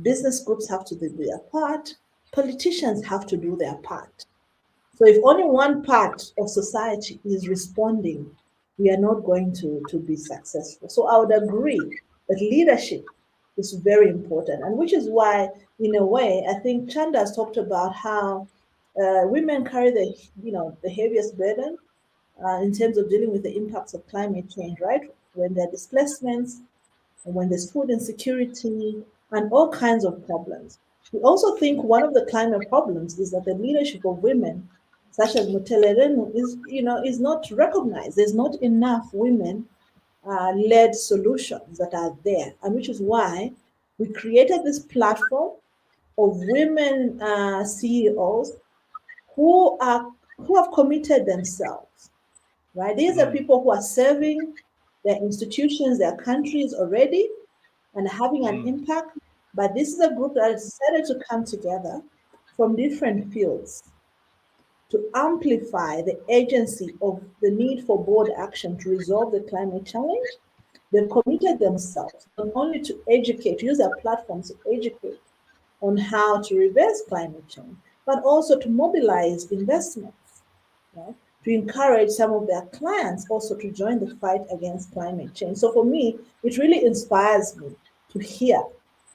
business groups have to do their part, politicians have to do their part. So if only one part of society is responding, we are not going to be successful. So I would agree that leadership is very important, and which is why, in a way, I think Chanda has talked about how women carry the heaviest burden in terms of dealing with the impacts of climate change, right? When there are displacements, when there's food insecurity, and all kinds of problems. We also think one of the climate problems is that the leadership of women, such as Mutelerenu, is not recognized. There's not enough women led solutions that are there, and which is why we created this platform of women CEOs who have committed themselves. Right, these are people who are serving their institutions, their countries already, and having an impact. But this is a group that has decided to come together from different fields to amplify the agency of the need for bold action to resolve the climate challenge. They've committed themselves not only to educate, use their platforms to educate on how to reverse climate change, but also to mobilize investments, right? To encourage some of their clients also to join the fight against climate change. So for me, it really inspires me to hear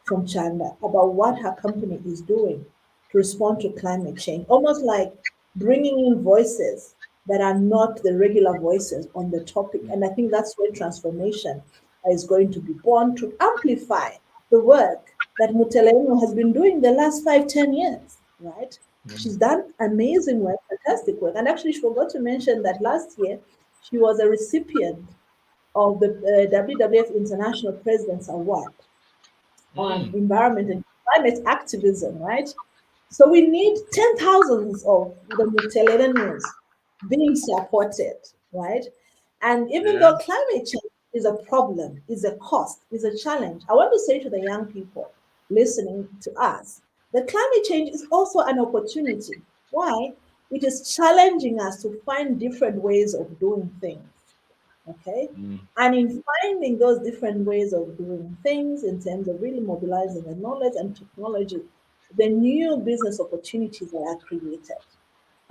from Chanda about what her company is doing to respond to climate change, almost like bringing in voices that are not the regular voices on the topic. And I think that's where transformation is going to be born, to amplify the work that Mutelenu has been doing the last 5-10 years, right? She's done amazing work, fantastic work. And actually, she forgot to mention that last year, she was a recipient of the WWF International President's Award on environment and climate activism, right? So we need 10,000s of the Mutelerenu's being supported, right? And even though climate change is a problem, is a cost, is a challenge, I want to say to the young people listening to us, that climate change is also an opportunity. Why? It is challenging us to find different ways of doing things. Okay. And in finding those different ways of doing things in terms of really mobilizing the knowledge and technology, the new business opportunities that are created.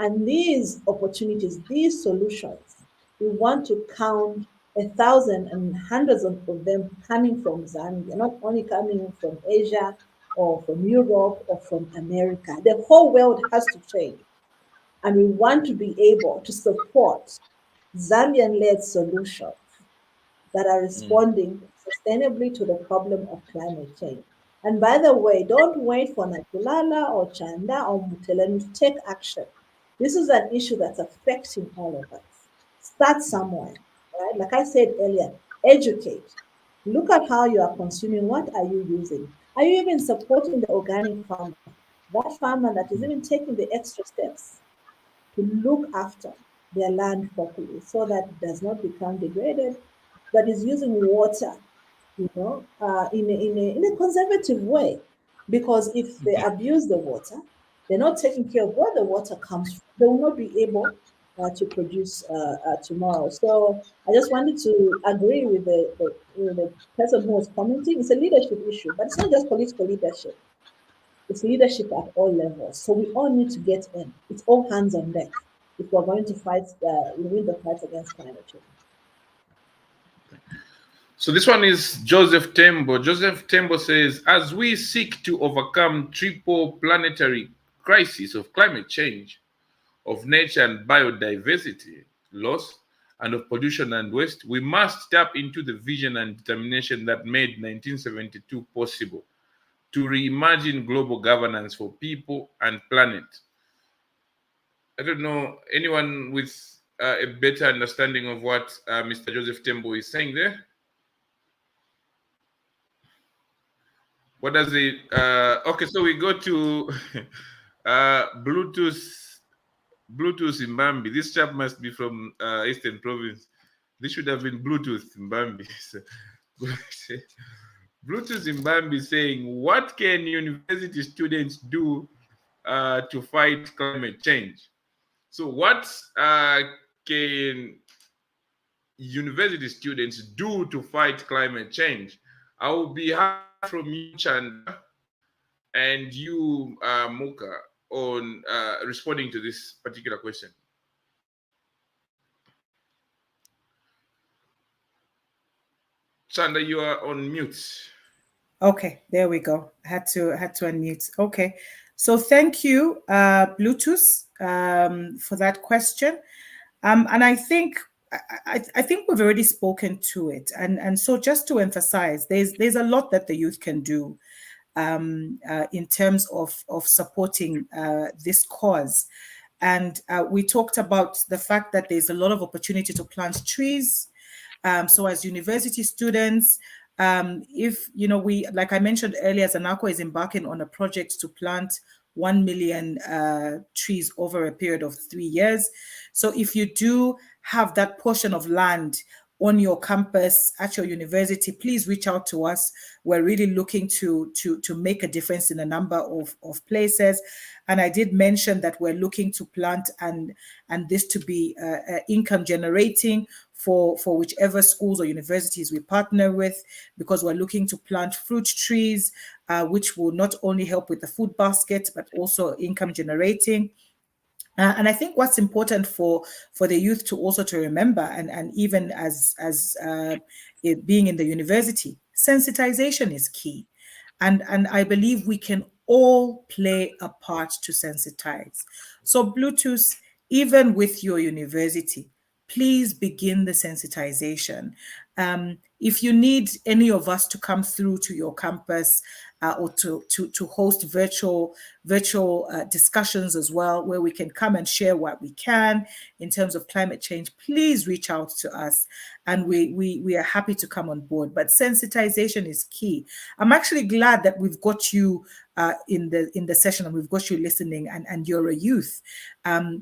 And these opportunities, these solutions, we want to count 1,000 and hundreds of them coming from Zambia, not only coming from Asia or from Europe or from America. The whole world has to change. And we want to be able to support Zambian-led solutions that are responding sustainably to the problem of climate change. And by the way, don't wait for Nachillala or Chanda or Mutelenu to take action. This is an issue that's affecting all of us. Start somewhere, right? Like I said earlier, educate. Look at how you are consuming. What are you using? Are you even supporting the organic farmer? That farmer that is even taking the extra steps to look after their land properly so that it does not become degraded, but is using water, in a conservative way. Because if they abuse the water, they're not taking care of where the water comes from, they will not be able to produce tomorrow. So I just wanted to agree with the person who was commenting. It's a leadership issue, but it's not just political leadership. It's leadership at all levels. So we all need to get in. It's all hands on deck if we're going to win the fight against climate change. So this one is Joseph Tembo. Joseph Tembo says, as we seek to overcome triple planetary crisis of climate change, of nature and biodiversity loss, and of pollution and waste, we must tap into the vision and determination that made 1972 possible to reimagine global governance for people and planet. I don't know, anyone with a better understanding of what Mr. Joseph Tembo is saying there? What does it? Okay, so we go to Bluetooth Zimbabwe. This chap must be from Eastern Province. This should have been Bluetooth Zimbabwe. Bluetooth Zimbabwe saying, what can university students do to fight climate change? So what can university students do to fight climate change? I will be happy from you, Chanda, and you, MUKA, on responding to this particular question. Chanda, you are on mute. Okay, there we go. Had to unmute. Okay, so thank you, Bluetooth, for that question. And I think we've already spoken to it. And so just to emphasize, there's a lot that the youth can do in terms of supporting this cause. And we talked about the fact that there's a lot of opportunity to plant trees. So as university students, if, like I mentioned earlier, ZANACO is embarking on a project to plant 1 million trees over a period of 3 years. So if you do have that portion of land on your campus at your university, please reach out to us. We're really looking to make a difference in a number of places. And I did mention that we're looking to plant and this to be income generating for whichever schools or universities we partner with, because we're looking to plant fruit trees, which will not only help with the food basket, but also income generating. And I think what's important for the youth to also to remember, and even as it being in the university, sensitization is key. And I believe we can all play a part to sensitize. So Bluetooth, even with your university, please begin the sensitization. If you need any of us to come through to your campus or to host virtual discussions as well, where we can come and share what we can in terms of climate change, please reach out to us, and we are happy to come on board. But sensitization is key. I'm actually glad that we've got you in the session, and we've got you listening, and you're a youth,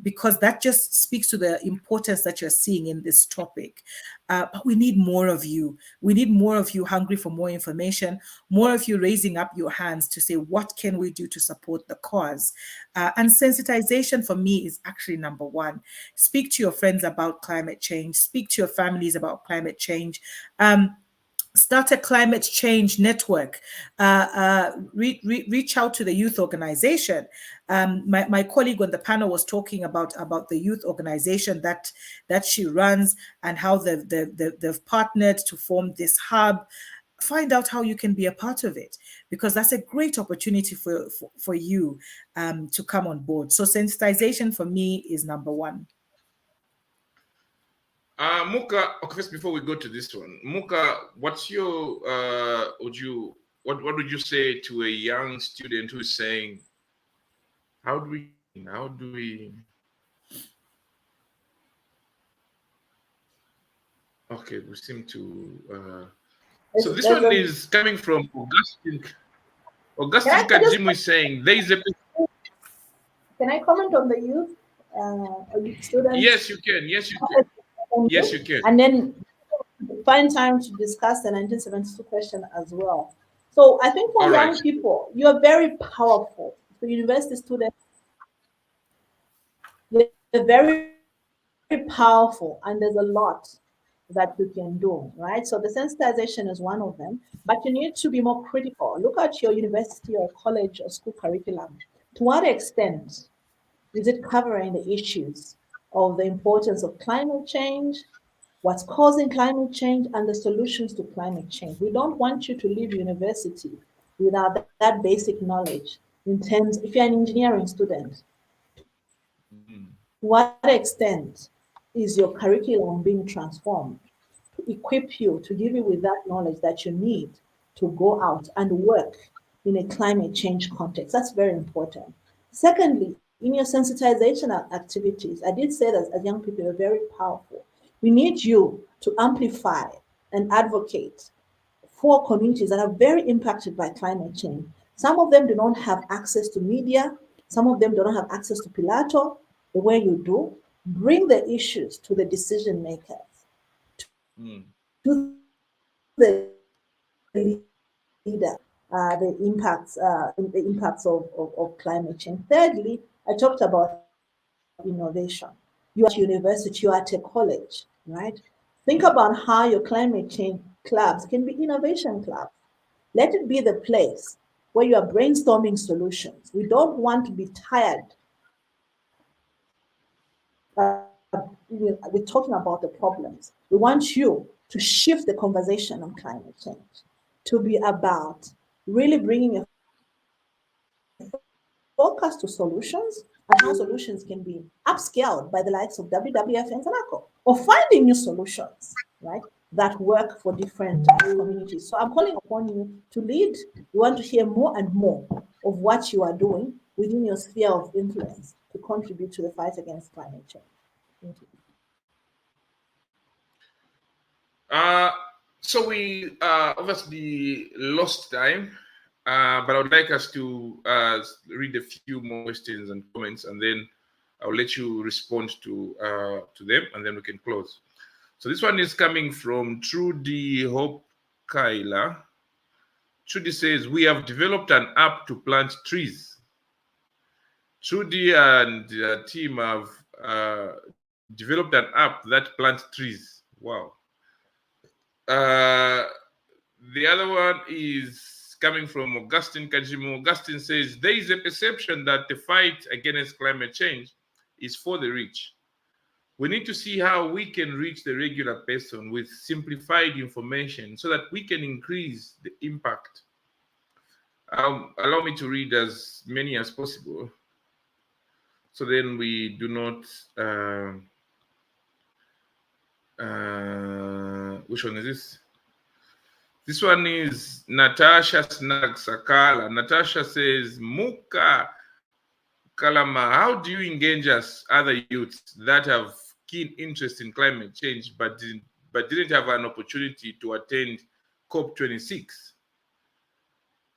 because that just speaks to the importance that you're seeing in this topic. But we need more of you. We need more of you hungry for more information, more of you raising up your hands to say, what can we do to support the cause? And sensitization for me is actually number one. Speak to your friends about climate change. Speak to your families about climate change. Start a climate change network. Reach out to the youth organization. My colleague on the panel was talking about the youth organization that she runs, and how they've partnered to form this hub. Find out how you can be a part of it, because that's a great opportunity for you to come on board. So sensitization for me is number one. MUKA, okay, first before we go to this one, MUKA, what's your what would you say to a young student who's saying, how do we okay, we seem to so this one is coming from Augustine Kajimu, is saying there is a Can I comment on the youth, students? Yes, you can. Yes, you can. Yes, you can. And then find time to discuss the 1972 question as well. So I think for All young right. people, you are very powerful. For university students, they're very powerful, and there's a lot that you can do, right? So the sensitization is one of them, but you need to be more critical. Look at your university or college or school curriculum. To what extent is it covering the issues of the importance of climate change, what's causing climate change, and the solutions to climate change? We don't want you to leave university without that basic knowledge in terms, if you're an engineering student, Mm. to what extent is your curriculum being transformed to equip you, to give you with that knowledge that you need to go out and work in a climate change context? That's very important. Secondly, in your sensitization activities, I did say that as young people, you're very powerful. We need you to amplify and advocate for communities that are very impacted by climate change. Some of them do not have access to media. Some of them do not have access to Pilato the way you do. Bring the issues to the decision makers, Mm. to the leader, the impacts of climate change. Thirdly, I talked about innovation. You're at university, you're at a college, right? Think about how your climate change clubs can be innovation clubs. Let it be the place where you are brainstorming solutions. We don't want to be tired with talking about the problems. We want you to shift the conversation on climate change to be about really bringing a focus to solutions and how solutions can be upscaled by the likes of WWF and ZANACO, or finding new solutions, right, that work for different communities. So I'm calling upon you to lead. We want to hear more and more of what you are doing within your sphere of influence to contribute to the fight against climate change. Thank you. Uh, so we obviously lost time, but I would like us to read a few more questions and comments, and then I'll let you respond to them, and then we can close. So this one is coming from Trudy Hope Kaila. Trudy says, we have developed an app to plant trees. Trudy and team have developed an app that plants trees. Wow. The other one is coming from Augustine Kajimo. Augustine says, there is a perception that the fight against climate change is for the rich. We need to see how we can reach the regular person with simplified information so that we can increase the impact. Allow me to read as many as possible, so then we do not which one is this? This one is Natasha Snagsakala. Natasha says, MUKA KALAMA, how do you engage us other youths that have keen interest in climate change but didn't have an opportunity to attend COP26?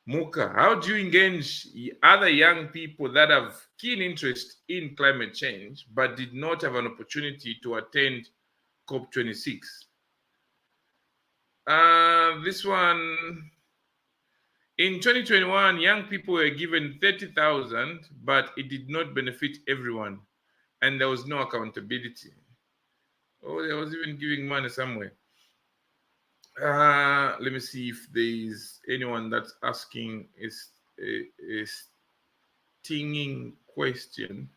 MUKA, how do you engage other young people that have keen interest in climate change but did not have an opportunity to attend COP26? This one, in 2021, young people were given 30,000, but it did not benefit everyone, and there was no accountability. Oh, there was even giving money somewhere. Let me see if there is anyone that's asking a stinging question.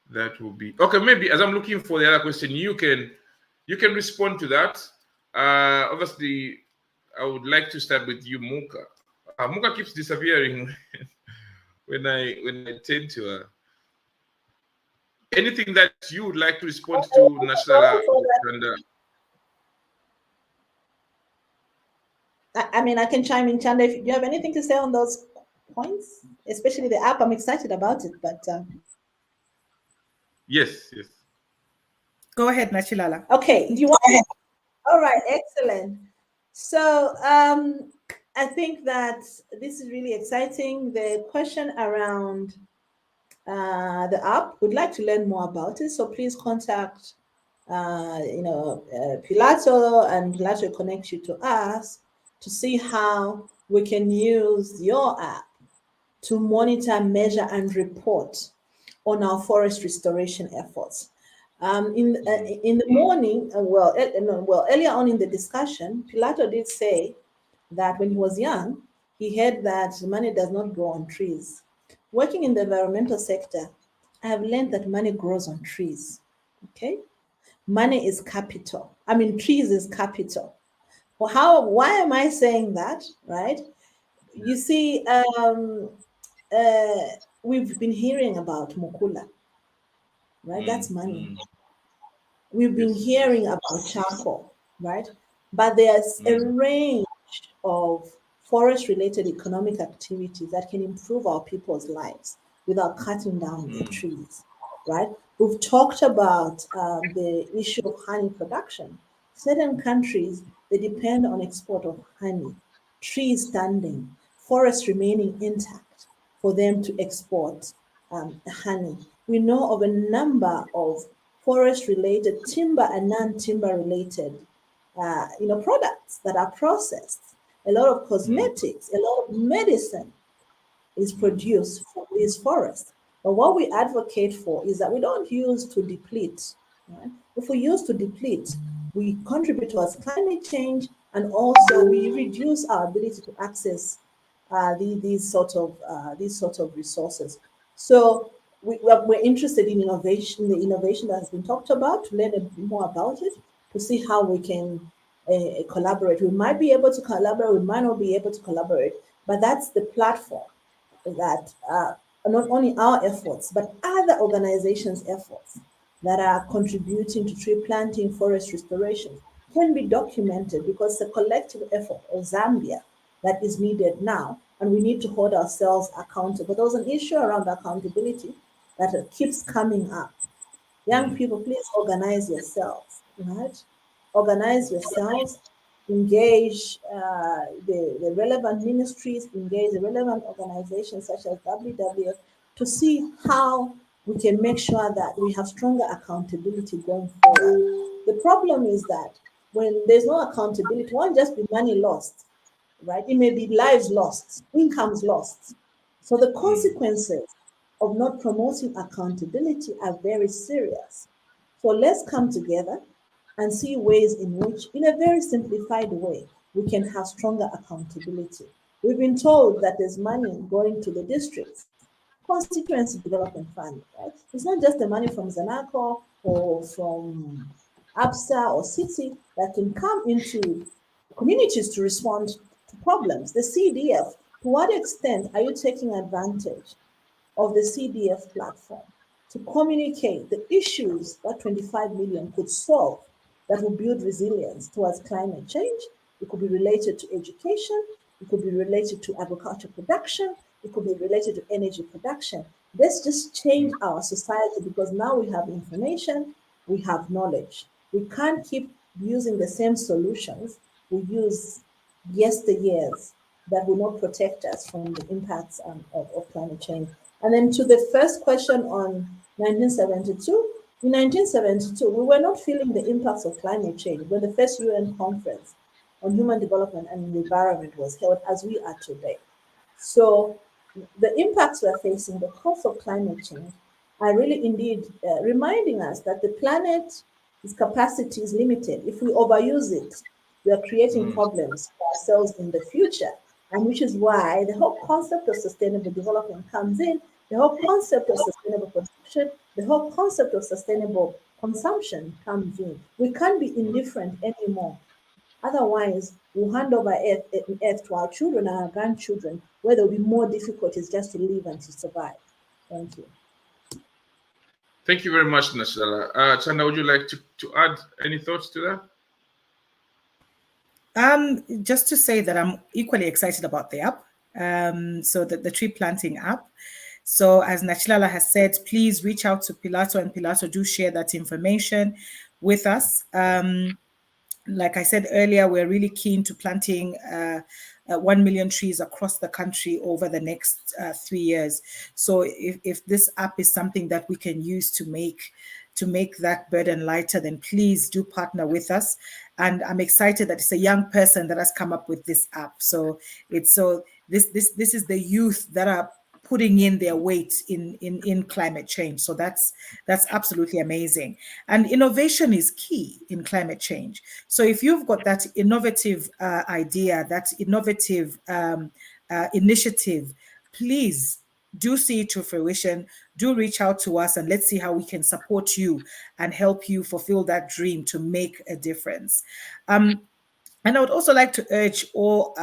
That will be okay. Maybe as I'm looking for the other question, you can respond to that. Obviously, I would like to start with you, MUKA. MUKA keeps disappearing when I tend to her. Anything that you would like to respond to, Nachillala? I mean, I can chime in, Chanda. If you have anything to say on those points, especially the app, I'm excited about it. But yes. Go ahead, Nachillala. Okay, do you want? All right, excellent. So I think that this is really exciting. The question around the app. We'd like to learn more about it, so please contact Pilato, and Pilato will connect you to us to see how we can use your app to monitor, measure, and report on our forest restoration efforts. In the morning, earlier on in the discussion, Pilato did say that when he was young, he heard that money does not grow on trees. Working in the environmental sector, I have learned that money grows on trees. Okay? Money is capital. I mean, trees is capital. Well, why am I saying that? Right? You see, we've been hearing about Mukula, right? That's money. We've been hearing about charcoal, right? But there's a range of forest-related economic activities that can improve our people's lives without cutting down the trees, right? We've talked about the issue of honey production. Certain countries, they depend on export of honey, trees standing, forests remaining intact for them to export honey. We know of a number of forest-related timber and non-timber related products that are processed. A lot of cosmetics, a lot of medicine is produced from these forests. But what we advocate for is that we don't use to deplete. Right? If we use to deplete, we contribute towards climate change, and also we reduce our ability to access these sort of resources. So we're interested in innovation, the innovation that has been talked about, to learn a bit more about it, to see how we can collaborate. We might be able to collaborate, we might not be able to collaborate, but that's the platform that not only our efforts, but other organizations' efforts that are contributing to tree planting, forest restoration can be documented, because it's a collective effort of Zambia that is needed now, and we need to hold ourselves accountable. There was an issue around accountability that keeps coming up. Young people, please organize yourselves, right? Organize yourselves, engage the relevant ministries, engage the relevant organizations such as WWF to see how we can make sure that we have stronger accountability going forward. The problem is that when there's no accountability, it won't just be money lost, right? It may be lives lost, incomes lost. So the consequences of not promoting accountability are very serious. So let's come together and see ways in which, in a very simplified way, we can have stronger accountability. We've been told that there's money going to the districts, constituency development fund, right? It's not just the money from ZANACO or from ABSA or city that can come into communities to respond to problems. The CDF, to what extent are you taking advantage of the CDF platform to communicate the issues that 25 million could solve that will build resilience towards climate change? It could be related to education, it could be related to agriculture production, it could be related to energy production. Let's just change our society, because now we have information, we have knowledge. We can't keep using the same solutions we use yesteryears that will not protect us from the impacts of climate change. And then to the first question on 1972, in 1972, we were not feeling the impacts of climate change when the first UN conference on human development and the environment was held as we are today. So the impacts we're facing, the cost of climate change, are really indeed reminding us that the planet's capacity is limited. If we overuse it, we are creating problems for ourselves in the future. And which is why the whole concept of sustainable development comes in, the whole concept of sustainable production, the whole concept of sustainable consumption comes in. We can't be indifferent anymore. Otherwise, we'll hand over Earth to our children and our grandchildren, where there'll be more difficulties just to live and to survive. Thank you. Thank you very much, Nachillala. Chanda, would you like to add any thoughts to that? Just to say that I'm equally excited about the app, so the tree planting app. So as Nachillala has said, please reach out to Pilato, and Pilato do share that information with us. Like I said earlier, we're really keen to planting 1 million trees across the country over the next 3 years. So if this app is something that we can use to make that burden lighter, then please do partner with us. And I'm excited that it's a young person that has come up with this app. So this is the youth that are putting in their weight in climate change. So that's absolutely amazing. And innovation is key in climate change. So if you've got that innovative idea, that innovative initiative, please do see it to fruition. Do reach out to us and let's see how we can support you and help you fulfill that dream to make a difference. And I would also like to urge all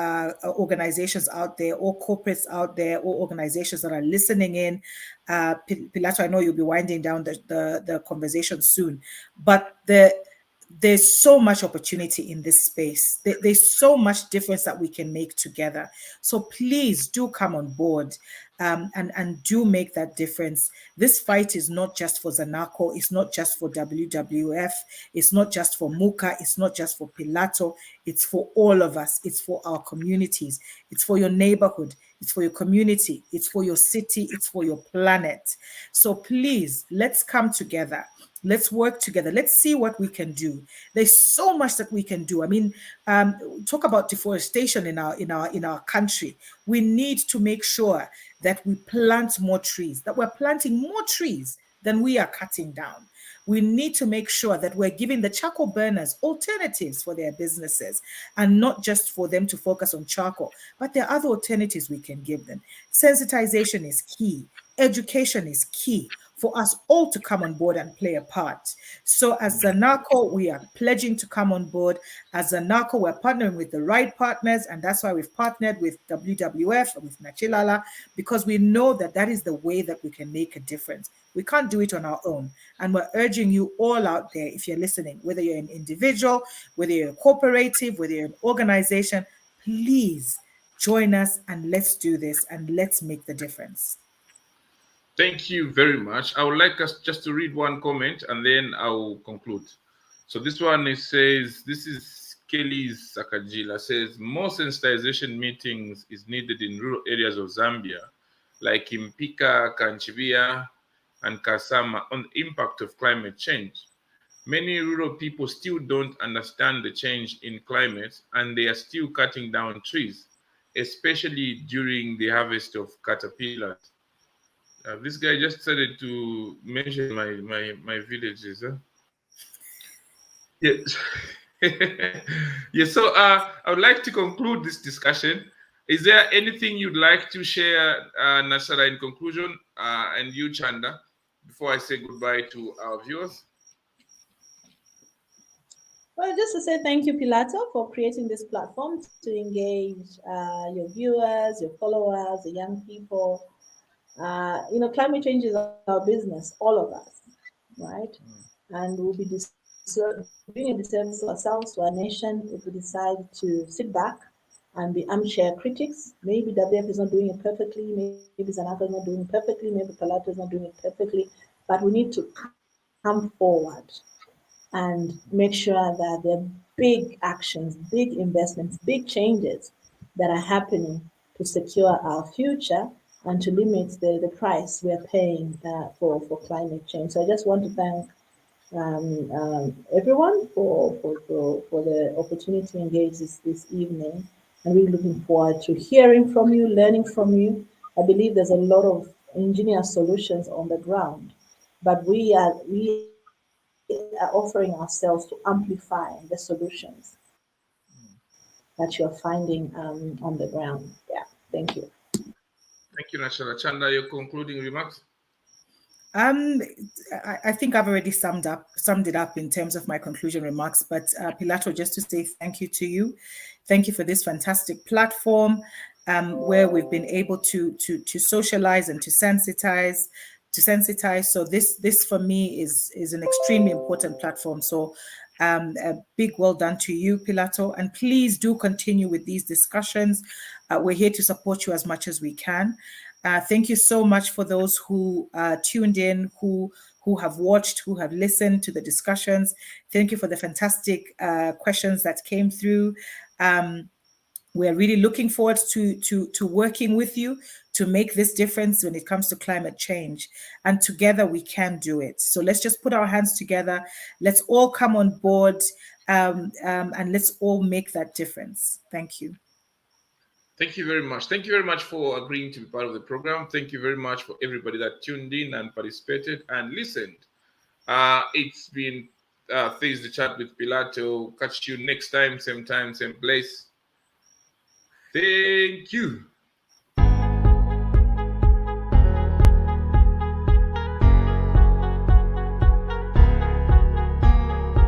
organizations out there, all corporates out there, all organizations that are listening in. Pilato, I know you'll be winding down the conversation soon, but there's so much opportunity in this space. There's so much difference that we can make together. So please do come on board and do make that difference. This fight is not just for ZANACO, it's not just for WWF, it's not just for MUKA, it's not just for Pilato, it's for all of us. It's for our communities, it's for your neighborhood, it's for your community, it's for your city, it's for your planet. So please, let's come together. Let's work together. Let's see what we can do. There's so much that we can do. I mean, talk about deforestation in our country. We need to make sure that we plant more trees, that we're planting more trees than we are cutting down. We need to make sure that we're giving the charcoal burners alternatives for their businesses, and not just for them to focus on charcoal, but there are other alternatives we can give them. Sensitization is key. Education is key for us all to come on board and play a part. So as ZANACO, we are pledging to come on board. As ZANACO, we're partnering with the right partners, and that's why we've partnered with WWF and with Nachillala, because we know that that is the way that we can make a difference. We can't do it on our own. And we're urging you all out there, if you're listening, whether you're an individual, whether you're a cooperative, whether you're an organization, please join us and let's do this and let's make the difference. Thank you very much. I would like us just to read one comment and then I will conclude. So this one, it says, this is Kelly's Sakajila, says, more sensitization meetings is needed in rural areas of Zambia, like in Pika, Kanchibia, and Kasama, on the impact of climate change. Many rural people still don't understand the change in climate, and they are still cutting down trees, especially during the harvest of caterpillars. This guy just started to mention my villages. Huh? Yes. Yeah. So I would like to conclude this discussion. Is there anything you'd like to share, Nachillala, in conclusion, and you, Chanda, before I say goodbye to our viewers? Well, just to say thank you, Pilato, for creating this platform to engage your viewers, your followers, the young people. Climate change is our business, all of us, right? And we'll be doing a disservice to ourselves, to our nation, if we decide to sit back and be armchair critics. Maybe WF is not doing it perfectly, maybe ZANACO is not doing it perfectly, maybe Pilato is not doing it perfectly, but we need to come forward and make sure that there are big actions, big investments, big changes that are happening to secure our future and to limit the price we're paying for climate change. So I just want to thank everyone for the opportunity to engage this evening. I'm really looking forward to hearing from you, learning from you. I believe there's a lot of ingenious solutions on the ground, but we are offering ourselves to amplify the solutions that you're finding on the ground. Yeah, thank you. Thank you, Nachillala. Chanda, your concluding remarks? I think I've already summed it up in terms of my conclusion remarks, but Pilato, just to say thank you to you. Thank you for this fantastic platform where we've been able to socialize and to sensitize. So this for me is an extremely important platform. So a big well done to you, Pilato, and please do continue with these discussions. We're here to support you as much as we can. Thank you so much for those who tuned in, who have watched, who have listened to the discussions. Thank you for the fantastic questions that came through. We're really looking forward to working with you to make this difference when it comes to climate change. And together we can do it. So let's just put our hands together. Let's all come on board and let's all make that difference. Thank you. Thank you very much. Thank you very much for agreeing to be part of the program. Thank you very much for everybody that tuned in and participated and listened. It's been Thursday Chat with Pilato. Catch you next time, same place. Thank you.